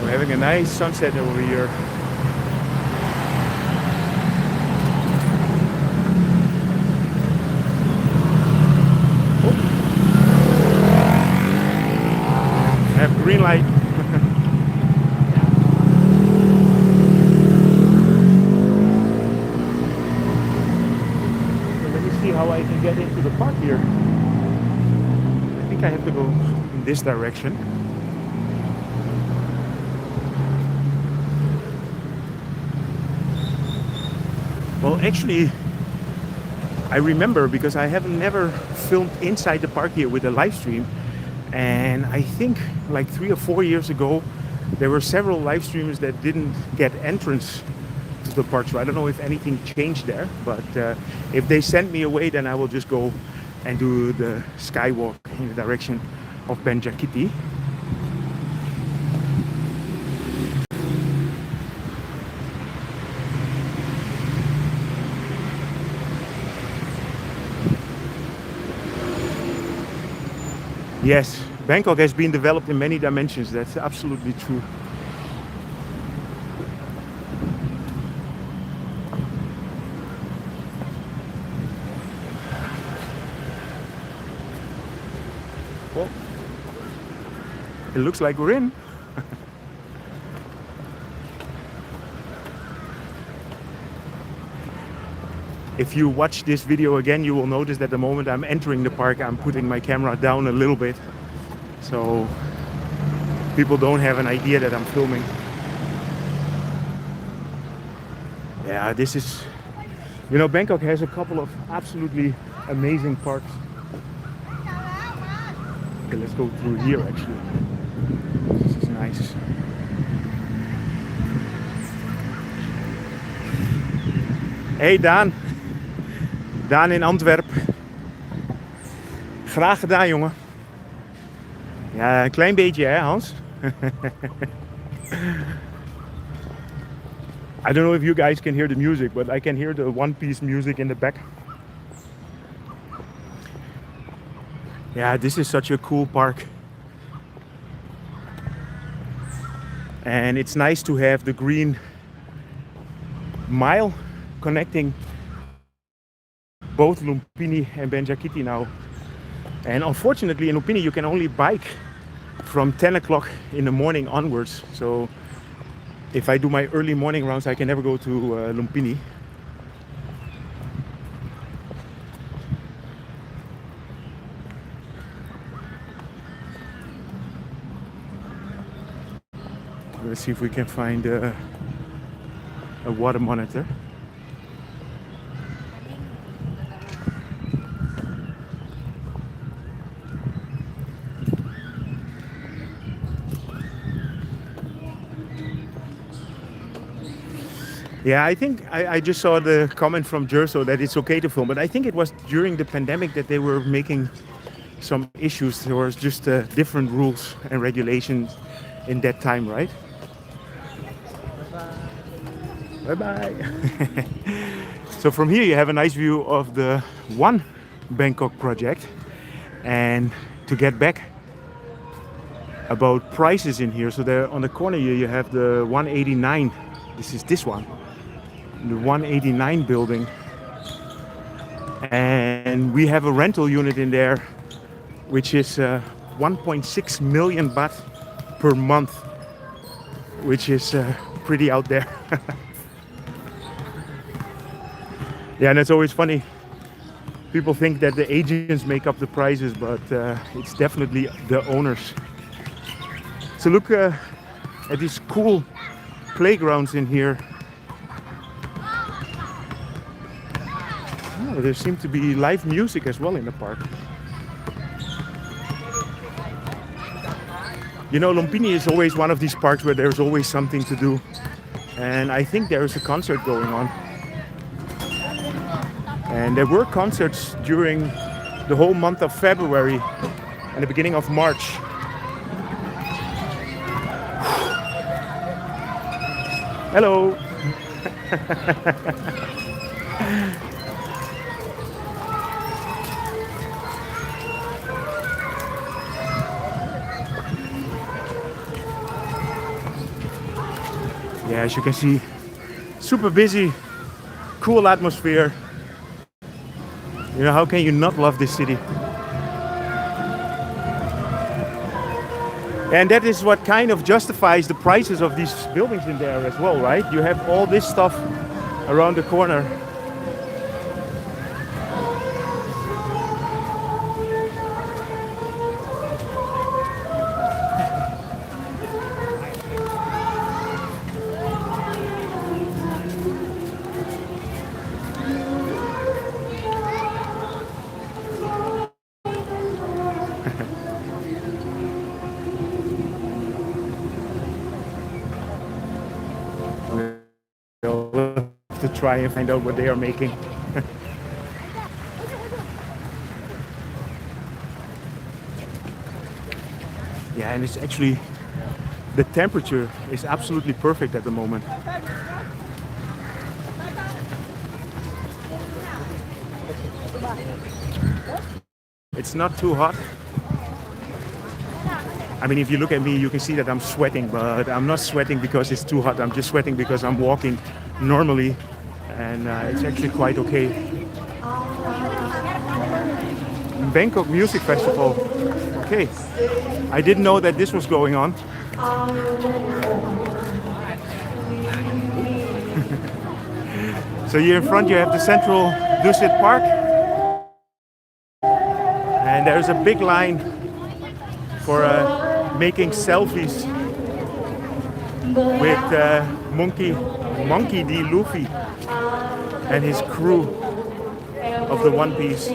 We're having a nice sunset over here. Green light. So let me see how I can get into the park here. I think I have to go in this direction. Well, actually, I remember because I have never filmed inside the park here with a live stream. And I think like 3 or 4 years ago, there were several live streamers that didn't get entrance to the park. So I don't know if anything changed there, but if they send me away, then I will just go and do the skywalk in the direction of Benjakitti. Yes, Bangkok has been developed in many dimensions. That's absolutely true. Well, it looks like we're in. If you watch this video again, you will notice that the moment I'm entering the park, I'm putting my camera down a little bit. So people don't have an idea that I'm filming. Yeah, this is, you know, Bangkok has a couple of absolutely amazing parks. Okay, let's go through here actually. This is nice. Hey Dan. Daan in Antwerpen. Graag gedaan, jongen. Ja, een klein beetje, hè, Hans? I don't know if you guys can hear the music, but I can hear the One Piece music in the back. Yeah, this is such a cool park. And it's nice to have the green mile connecting both Lumphini and Benjakitti now. And unfortunately in Lumphini you can only bike from 10 o'clock in the morning onwards. So if I do my early morning rounds, I can never go to Lumphini. Let's see if we can find a water monitor. Yeah, I think I just saw the comment from Jerso that it's okay to film, but I think it was during the pandemic that they were making some issues. There was just different rules and regulations in that time, right? Bye-bye. So from here you have a nice view of the One Bangkok project. And to get back about prices in here, so there on the corner here you have the 189. This is this one, the 189 building. And we have a rental unit in there, which is 1.6 million baht per month, which is pretty out there. Yeah, and it's always funny. People think that the agents make up the prices, but it's definitely the owners. So look at these cool playgrounds in here. Oh, there seems to be live music as well in the park. You know, Lumphini is always one of these parks where there's always something to do. And I think there is a concert going on. And there were concerts during the whole month of February and the beginning of March. Hello. Yeah, as you can see, super busy, cool atmosphere. You know, how can you not love this city? And that is what kind of justifies the prices of these buildings in there as well, right? You have all this stuff around the corner. To try and find out what they are making. Yeah, and it's actually, the temperature is absolutely perfect at the moment. It's not too hot. I mean, if you look at me, you can see that I'm sweating, but I'm not sweating because it's too hot. I'm just sweating because I'm walking normally, and it's actually quite okay. Bangkok Music Festival. Okay, I didn't know that this was going on. So here in front you have the central Dusit Park, and there's a big line for making selfies with Monkey D. Luffy and his crew of the One Piece.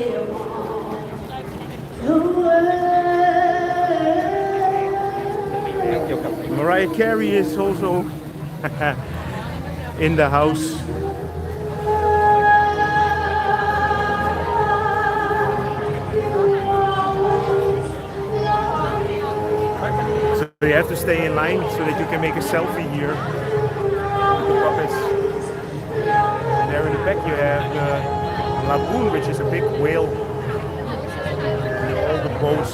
Mariah Carey is also in the house. stay in line so that you can make a selfie here with the puppets. And there in the back you have the lagoon, which is a big whale. And all the boats.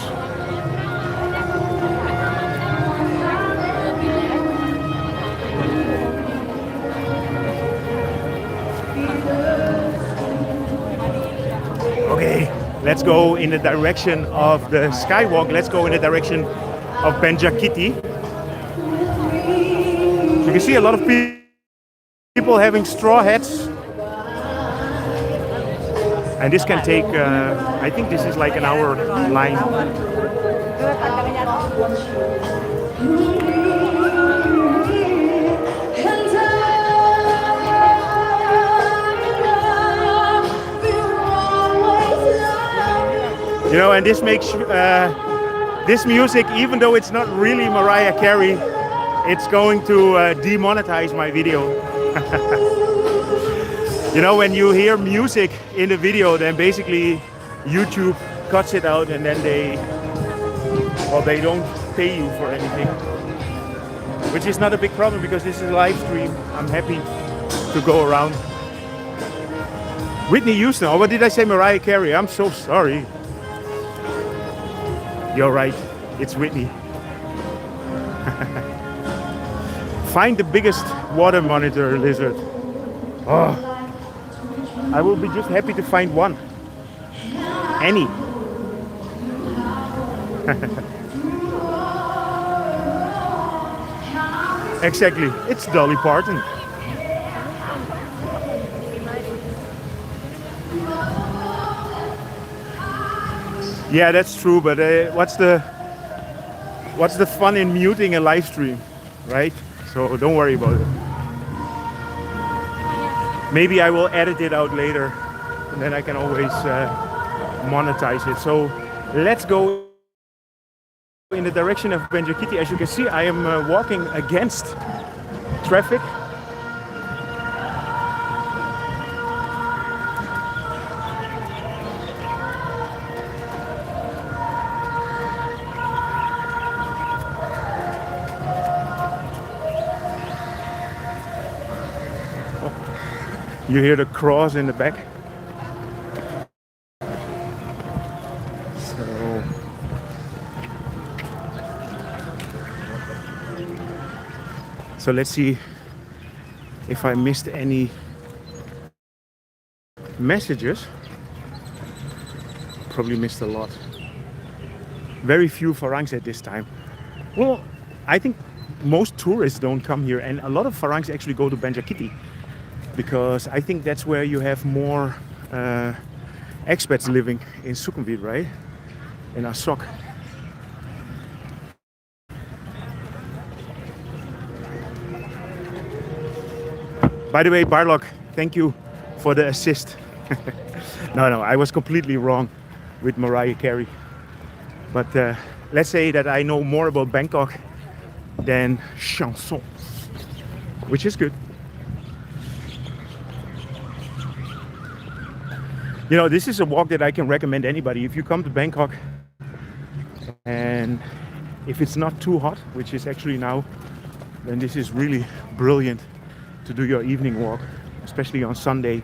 Okay, let's go in the direction of the skywalk. Let's go in the direction of Benjakitti. You can see a lot of people having straw hats. And this can take, I think this is like an hour line. You know, and this makes this music, even though it's not really Mariah Carey, it's going to demonetize my video. You know, when you hear music in the video, then basically YouTube cuts it out and then they don't pay you for anything. Which is not a big problem because this is a live stream. I'm happy to go around. Whitney Houston, or what did I say, Mariah Carey? I'm so sorry. You're right, it's Whitney. Find the biggest water monitor lizard. Oh, I will be just happy to find one. Any. Exactly, it's Dolly Parton. Yeah, that's true, but what's the fun in muting a live stream, right? So don't worry about it. Maybe I will edit it out later, and then I can always monetize it. So let's go in the direction of Benjakitti. As you can see, I am walking against traffic. You hear the cross in the back. So let's see if I missed any messages. Probably missed a lot. Very few Farangs at this time. Well, I think most tourists don't come here, and a lot of Farangs actually go to Benjakitti, because I think that's where you have more expats living in Sukhumvit, right? In Asok. By the way, Barlock, thank you for the assist. No, I was completely wrong with Mariah Carey. But let's say that I know more about Bangkok than chanson, which is good. You know, this is a walk that I can recommend anybody. If you come to Bangkok and if it's not too hot, which is actually now, then this is really brilliant to do your evening walk, especially on Sunday.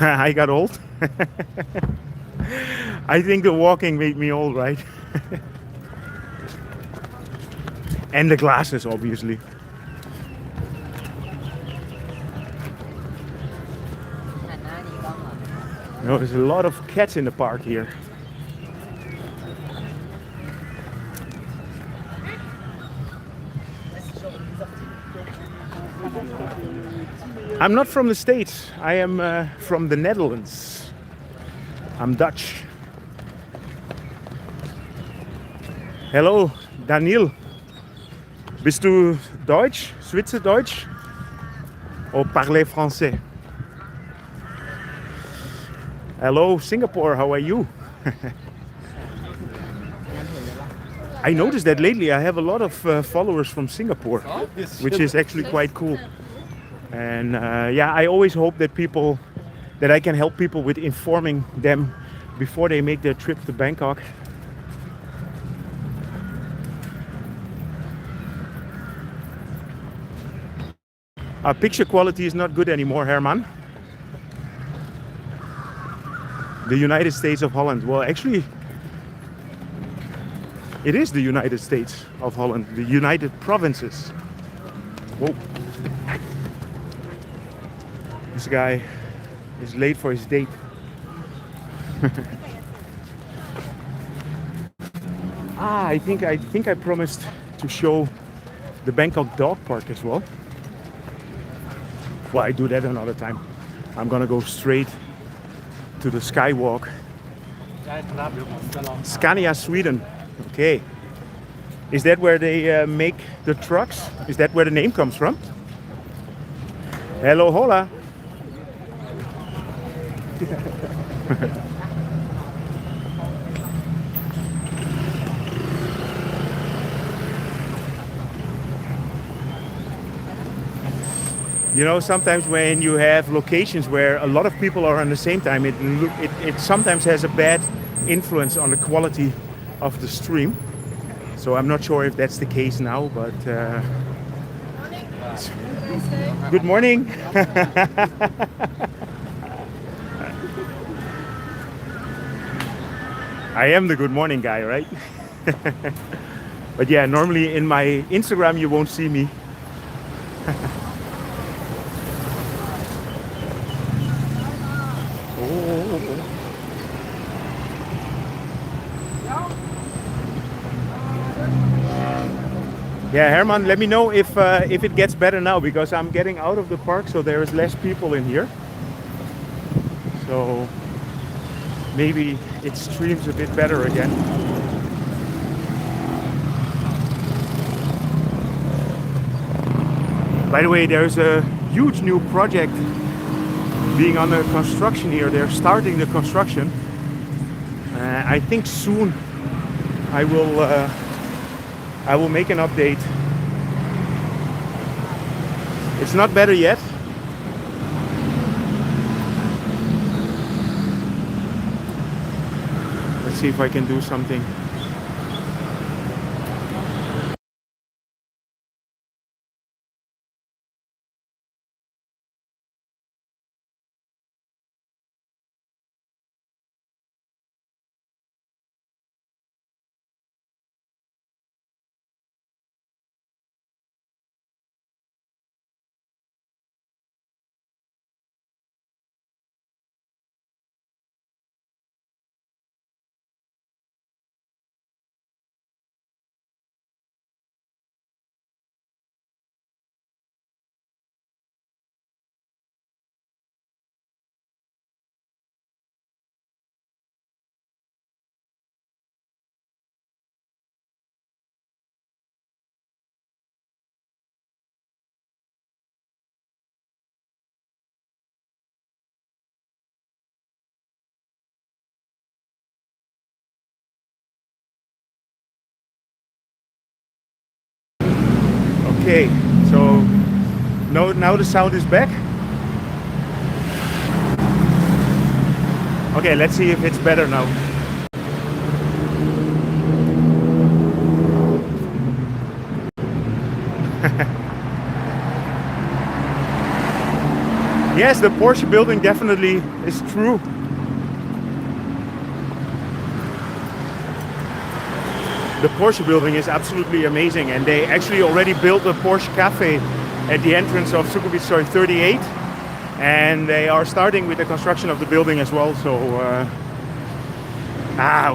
I got old. I think the walking made me old, right? And the glasses, obviously. No, there's a lot of cats in the park here. I'm not from the States. I am from the Netherlands. I'm Dutch. Hello, Daniel. Bist du Deutsch? Schweizerdeutsch? Or parler français? Hello, Singapore. How are you? I noticed that lately I have a lot of followers from Singapore, which is actually quite cool. And yeah, I always hope that people that I can help people with informing them before they make their trip to Bangkok. Our picture quality is not good anymore, Herman. The United States of Holland. Well, actually, it is the United States of Holland, the United Provinces. Whoa. This guy is late for his date. I think I promised to show the Bangkok Dog Park as well. Well, I do that another time. I'm gonna go straight to the Skywalk. Scania, Sweden. Okay. Is that where they make the trucks? Is that where the name comes from? Hello, hola. You know, sometimes when you have locations where a lot of people are on the same time, it sometimes has a bad influence on the quality of the stream. So I'm not sure if that's the case now, but good morning. I am the good morning guy, right? But yeah, normally in my Instagram you won't see me. Yeah, Herman, let me know if it gets better now, because I'm getting out of the park, so there is less people in here. So maybe it streams a bit better again. By the way, there's a huge new project being under construction here. They're starting the construction. I think soon I will make an update. It's not better yet. Let's see if I can do something. Okay, so now the sound is back. Okay, let's see if it's better now. Yes, the Porsche building definitely is true. The Porsche building is absolutely amazing, and they actually already built a Porsche cafe at the entrance of Sukhumvit Soi 38, and they are starting with the construction of the building as well. So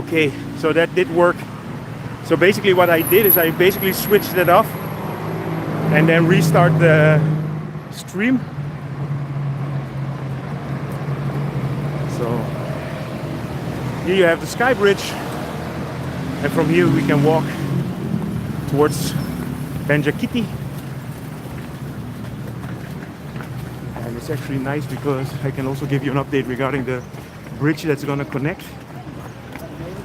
okay, so that did work. So basically what I did is I basically switched it off and then restart the stream. So here you have the Sky Bridge. And from here we can walk towards Benjakitti. And it's actually nice because I can also give you an update regarding the bridge that's going to connect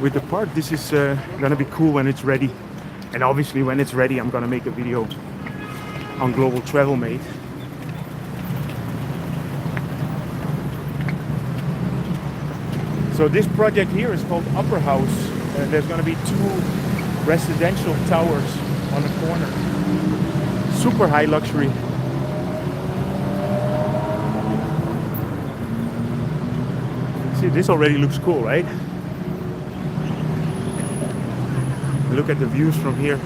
with the park. This is going to be cool when it's ready. And obviously when it's ready I'm going to make a video on Global Travel Mate. So this project here is called Upper House. There's going to be 2 residential towers on the corner. Super high luxury. See, this already looks cool, right? Look at the views from here.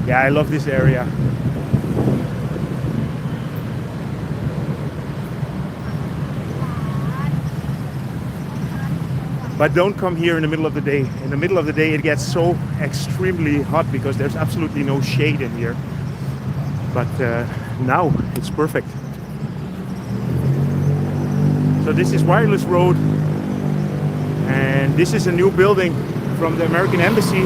Yeah, I love this area. But don't come here in the middle of the day. In the middle of the day it gets so extremely hot because there's absolutely no shade in here. But now it's perfect. So this is Wireless Road. And this is a new building from the American Embassy.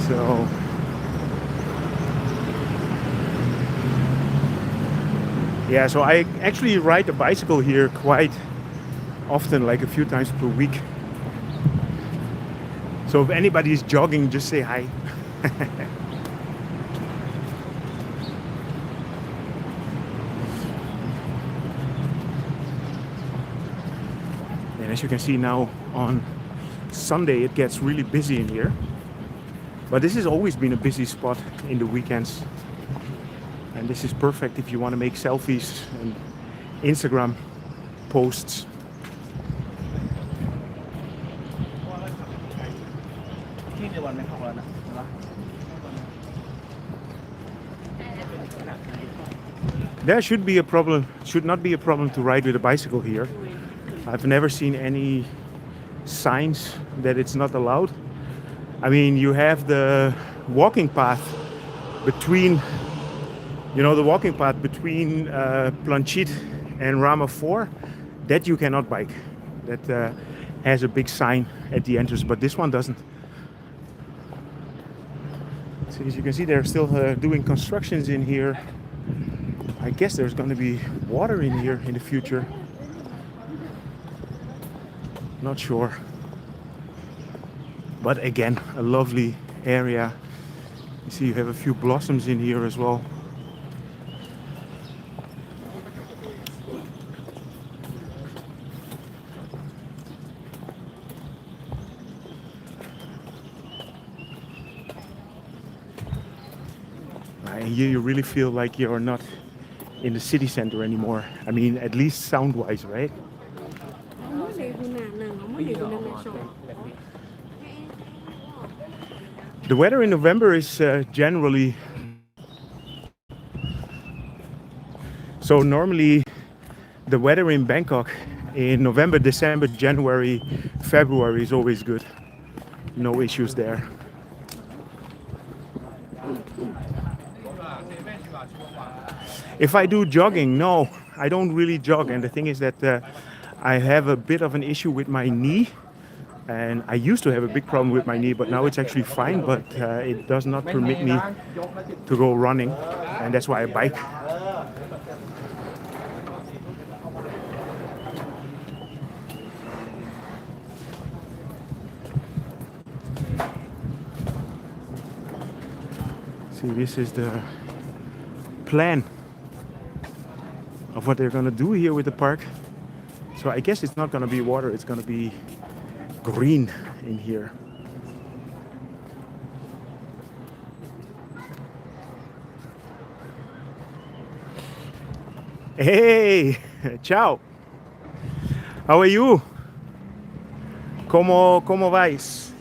So yeah, so I actually ride a bicycle here quite often, like a few times per week. So if anybody's jogging, just say hi. And as you can see now on Sunday it gets really busy in here. But this has always been a busy spot in the weekends. And this is perfect if you want to make selfies and Instagram posts. There should be a problem, should not be a problem to ride with a bicycle here. I've never seen any signs that it's not allowed. I mean, you have the walking path between, the walking path between Planchit and Rama 4, that you cannot bike. That has a big sign at the entrance, but this one doesn't. So as you can see, they're still doing constructions in here. I guess there's going to be water in here in the future. Not sure. But again, a lovely area. You see you have a few blossoms in here as well. And here you really feel like you're not in the city center anymore. I mean, at least sound-wise, right? The weather in November is generally... So normally the weather in Bangkok in November, December, January, February is always good. No issues there. If I do jogging, no, I don't really jog. And the thing is that I have a bit of an issue with my knee. And I used to have a big problem with my knee, but now it's actually fine. But it does not permit me to go running. And that's why I bike. See, this is the plan of what they're going to do here with the park. So I guess it's not going to be water, it's going to be green in here. Hey, ciao. How are you? ¿Cómo vais?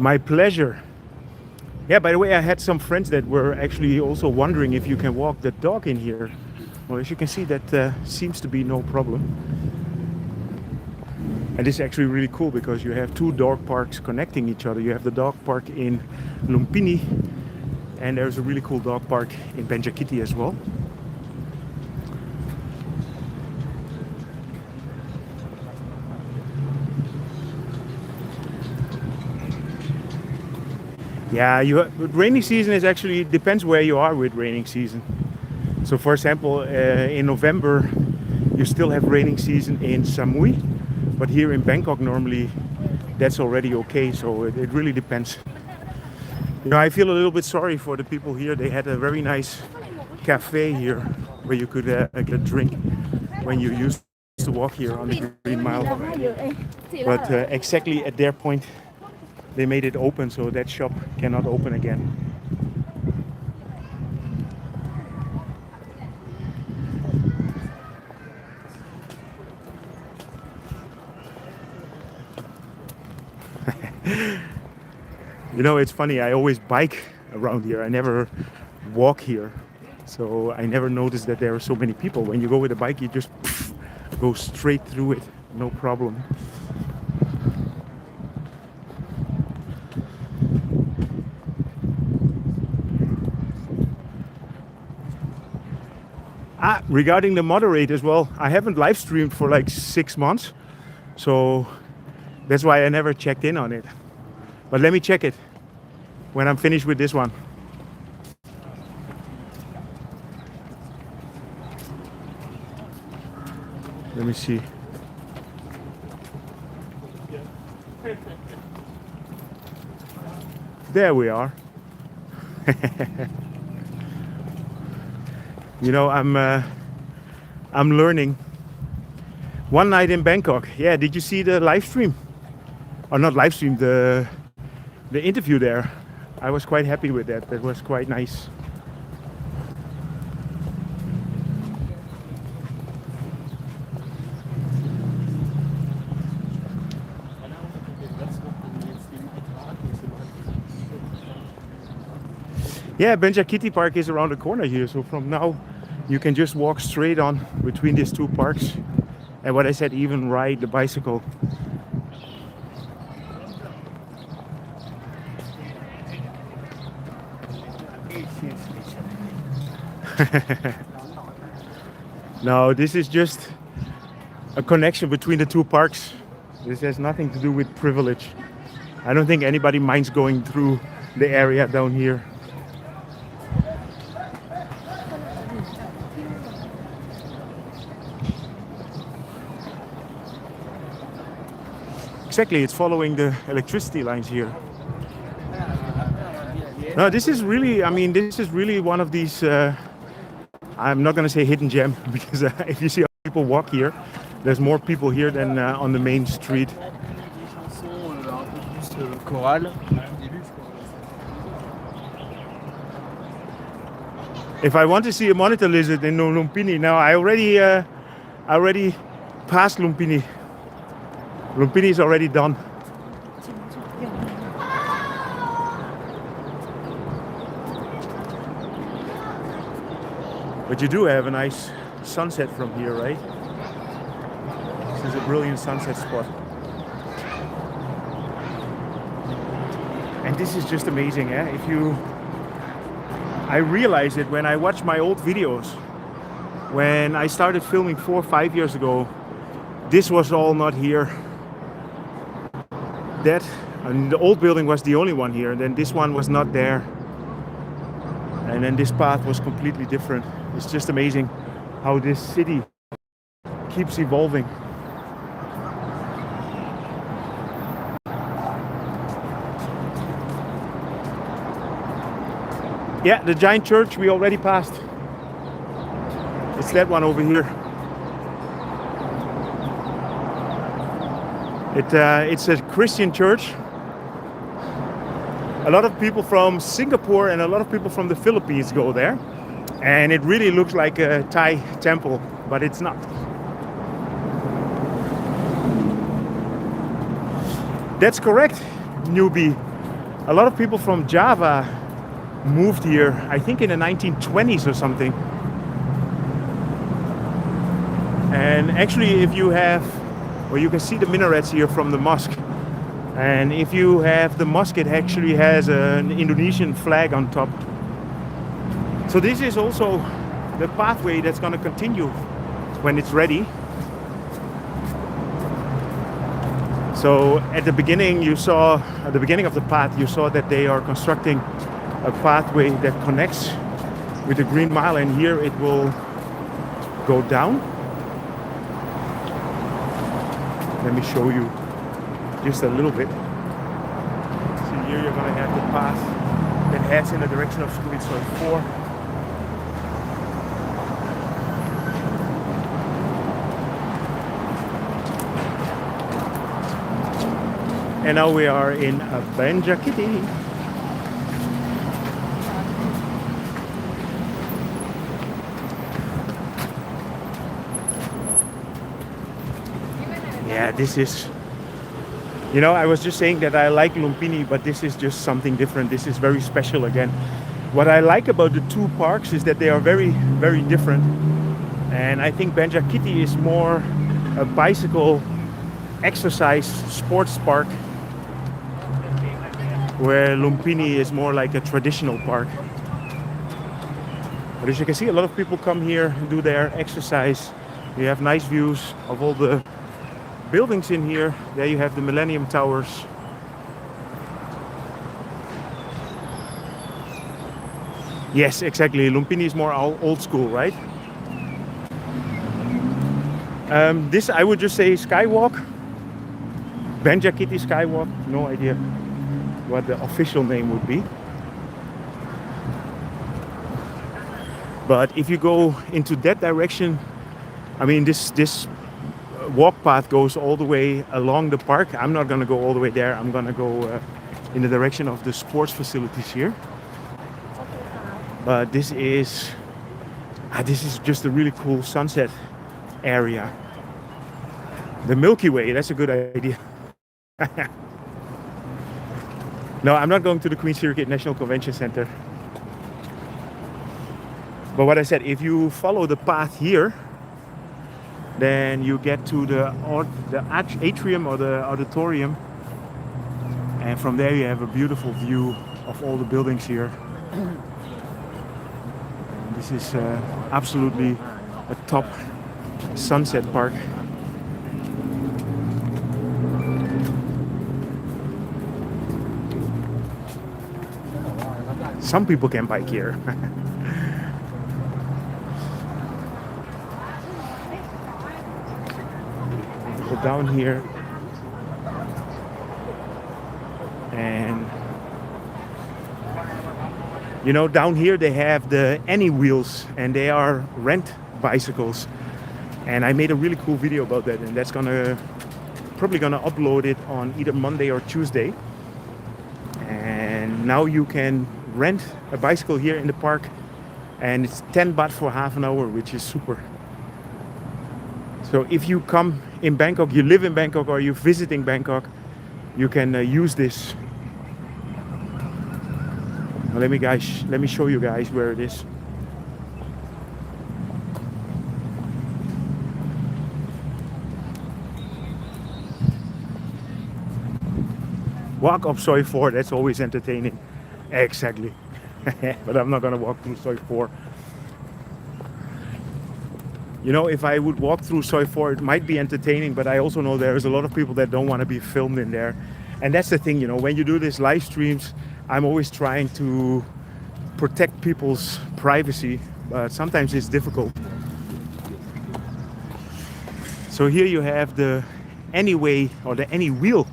My pleasure. Yeah, by the way, I had some friends that were actually also wondering if you can walk the dog in here. Well, as you can see, that seems to be no problem. And this is actually really cool because you have two dog parks connecting each other. You have the dog park in Lumphini, and there's a really cool dog park in Benjakitti as well. Yeah, rainy season is actually depends where you are with raining season. So, for example, in November, you still have raining season in Samui, but here in Bangkok, normally that's already okay. So it really depends. You know, I feel a little bit sorry for the people here. They had a very nice cafe here where you could get a drink when you used to walk here on the Green Mile. But exactly at their point, they made it open, so that shop cannot open again. You know, it's funny, I always bike around here. I never walk here. So I never noticed that there are so many people. When you go with a bike, you just go straight through it, no problem. Regarding the moderate as well, I haven't live streamed for like 6 months. So that's why I never checked in on it. But let me check it when I'm finished with this one. Let me see. There we are. You know, I'm learning. One night in Bangkok. Yeah, did you see the live stream? Or not live stream, the interview there. I was quite happy with that. That was quite nice. Yeah, Benjakitti Park is around the corner here. So from now, you can just walk straight on between these two parks. And what I said, even ride the bicycle. No, this is just a connection between the two parks. This has nothing to do with privilege. I don't think anybody minds going through the area down here. Exactly, it's following the electricity lines here. No, this is really, I mean, this is really one of these, I'm not going to say hidden gem, because if you see how people walk here, there's more people here than on the main street. If I want to see a monitor lizard in Lumphini, now I already passed Lumphini. Lumphini is already done. But you do have a nice sunset from here, right? This is a brilliant sunset spot. And this is just amazing, eh? I realized it when I watch my old videos. When I started filming 4 or 5 years ago, this was all not here. And the old building was the only one here, and then this one was not there. And then this path was completely different. It's just amazing how this city keeps evolving. Yeah, the giant church we already passed. It's that one over here. It's a Christian church. A lot of people from Singapore and a lot of people from the Philippines go there. And it really looks like a Thai temple, but it's not. That's correct, newbie. a lot of people from Java moved here, I think in the 1920s or something. And actually, if you have, well, you can see the minarets here from the mosque. And if you have the mosque, it actually has an Indonesian flag on top. So this is also the pathway that's going to continue when it's ready. So at the beginning you saw, at the beginning of the path, you saw that they are constructing a pathway that connects with the Green Mile, and here it will go down. Let me show you just a little bit. So here you're going to have the path that heads in the direction of Soi 4. And now we are in Benjakitti. Yeah, this is, you know, I was just saying that I like Lumphini, but this is just something different. This is very special again. What I like about the two parks is that they are very, very different. And I think Benjakitti is more a bicycle exercise sports park, where Lumphini is more like a traditional park. But as you can see, a lot of people come here and do their exercise. You have nice views of all the buildings in here. There you have the Millennium Towers. Yes, exactly. Lumphini is more old school, right? This, I would just say, Skywalk. Benjakitti Skywalk. No idea what the official name would be. But if you go into that direction, I mean, this walk path goes all the way along the park. I'm not going to go all the way there. I'm going to go in the direction of the sports facilities here. But this is just a really cool sunset area. The Milky Way, that's a good idea. No, I'm not going to the Queen's Circuit National Convention Center. But what I said, if you follow the path here, then you get to the atrium or the auditorium. And from there you have a beautiful view of all the buildings here. This is absolutely a top sunset park. Some people can bike here. Go down here, and you know, down here they have the any wheels, and they are rent bicycles. And I made a really cool video about that, and that's probably gonna upload it on either Monday or Tuesday. And now you can rent a bicycle here in the park, and it's 10 baht for half an hour, which is super. So if you come in Bangkok, you live in Bangkok, or you're visiting Bangkok, you can use this. Now let me show you guys where it is. Walk up Soi 4, that's always entertaining. Exactly. But I'm not gonna walk through Soi 4. You know, if I would walk through Soi 4, it might be entertaining, but I also know there's a lot of people that don't want to be filmed in there. And that's the thing, you know, when you do these live streams, I'm always trying to protect people's privacy, but sometimes it's difficult. So here you have the Anyway, or the Any Wheel.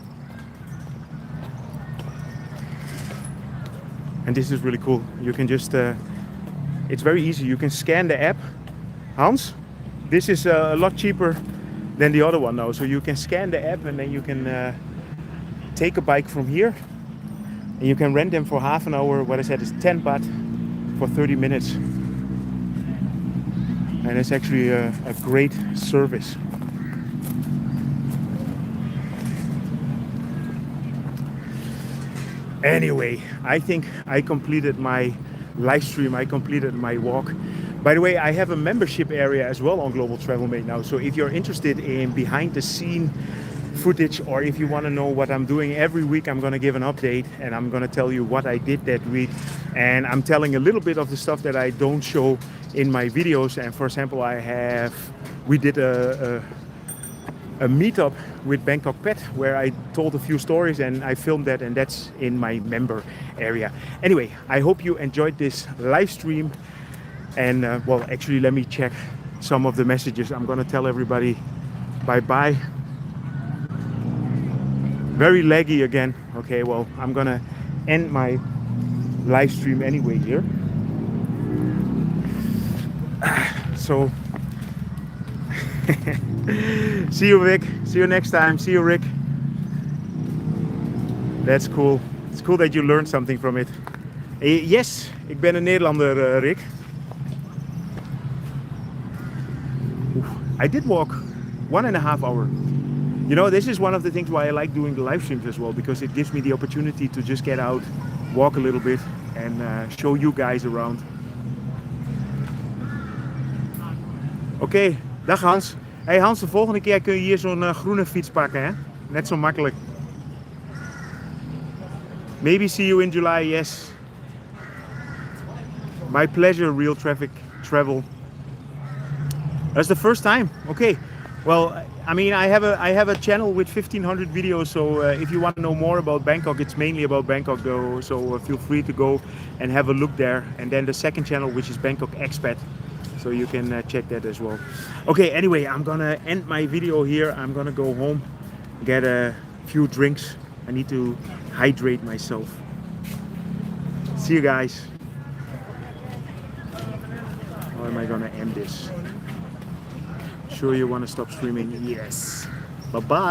And this is really cool. You can just, it's very easy. You can scan the app. Hans? This is a lot cheaper than the other one now. So you can scan the app, and then you can take a bike from here, and you can rent them for half an hour. What I said is 10 baht for 30 minutes. And it's actually a great service. Anyway, I think I completed my live stream. I completed my walk. By the way, I have a membership area as well on Global Travel Mate now. So if you're interested in behind the scene footage, or if you want to know what I'm doing every week, I'm going to give an update and I'm going to tell you what I did that week. And I'm telling a little bit of the stuff that I don't show in my videos. And for example, we did a meetup with Bangkok Pet where I told a few stories and I filmed that, and that's in my member area. Anyway, I hope you enjoyed this live stream. And well, actually, let me check some of the messages. I'm gonna tell everybody bye-bye. Very laggy again. Okay, well, I'm gonna end my live stream anyway here. So, see you, Rick. See you next time. See you, Rick. That's cool. It's cool that you learned something from it. Yes, ik ben een Nederlander, Rick. I did walk 1.5 hours. You know, this is one of the things why I like doing the live streams as well, because it gives me the opportunity to just get out, walk a little bit, and show you guys around. Oké, dag Hans. Hey Hans, de volgende keer kun je hier zo'n groene fiets pakken, hè? Net zo makkelijk. Maybe see you in July, yes. My pleasure, Real Traffic Travel. That's the first time. Okay. Well, I mean, I have a channel with 1,500 videos. So if you want to know more about Bangkok, it's mainly about Bangkok, though. So feel free to go and have a look there. And then the second channel, which is Bangkok Expat, so you can check that as well. Okay. Anyway, I'm gonna end my video here. I'm gonna go home, get a few drinks. I need to hydrate myself. See you guys. How am I gonna end this? Sure you want to stop streaming? Yes. Bye-bye.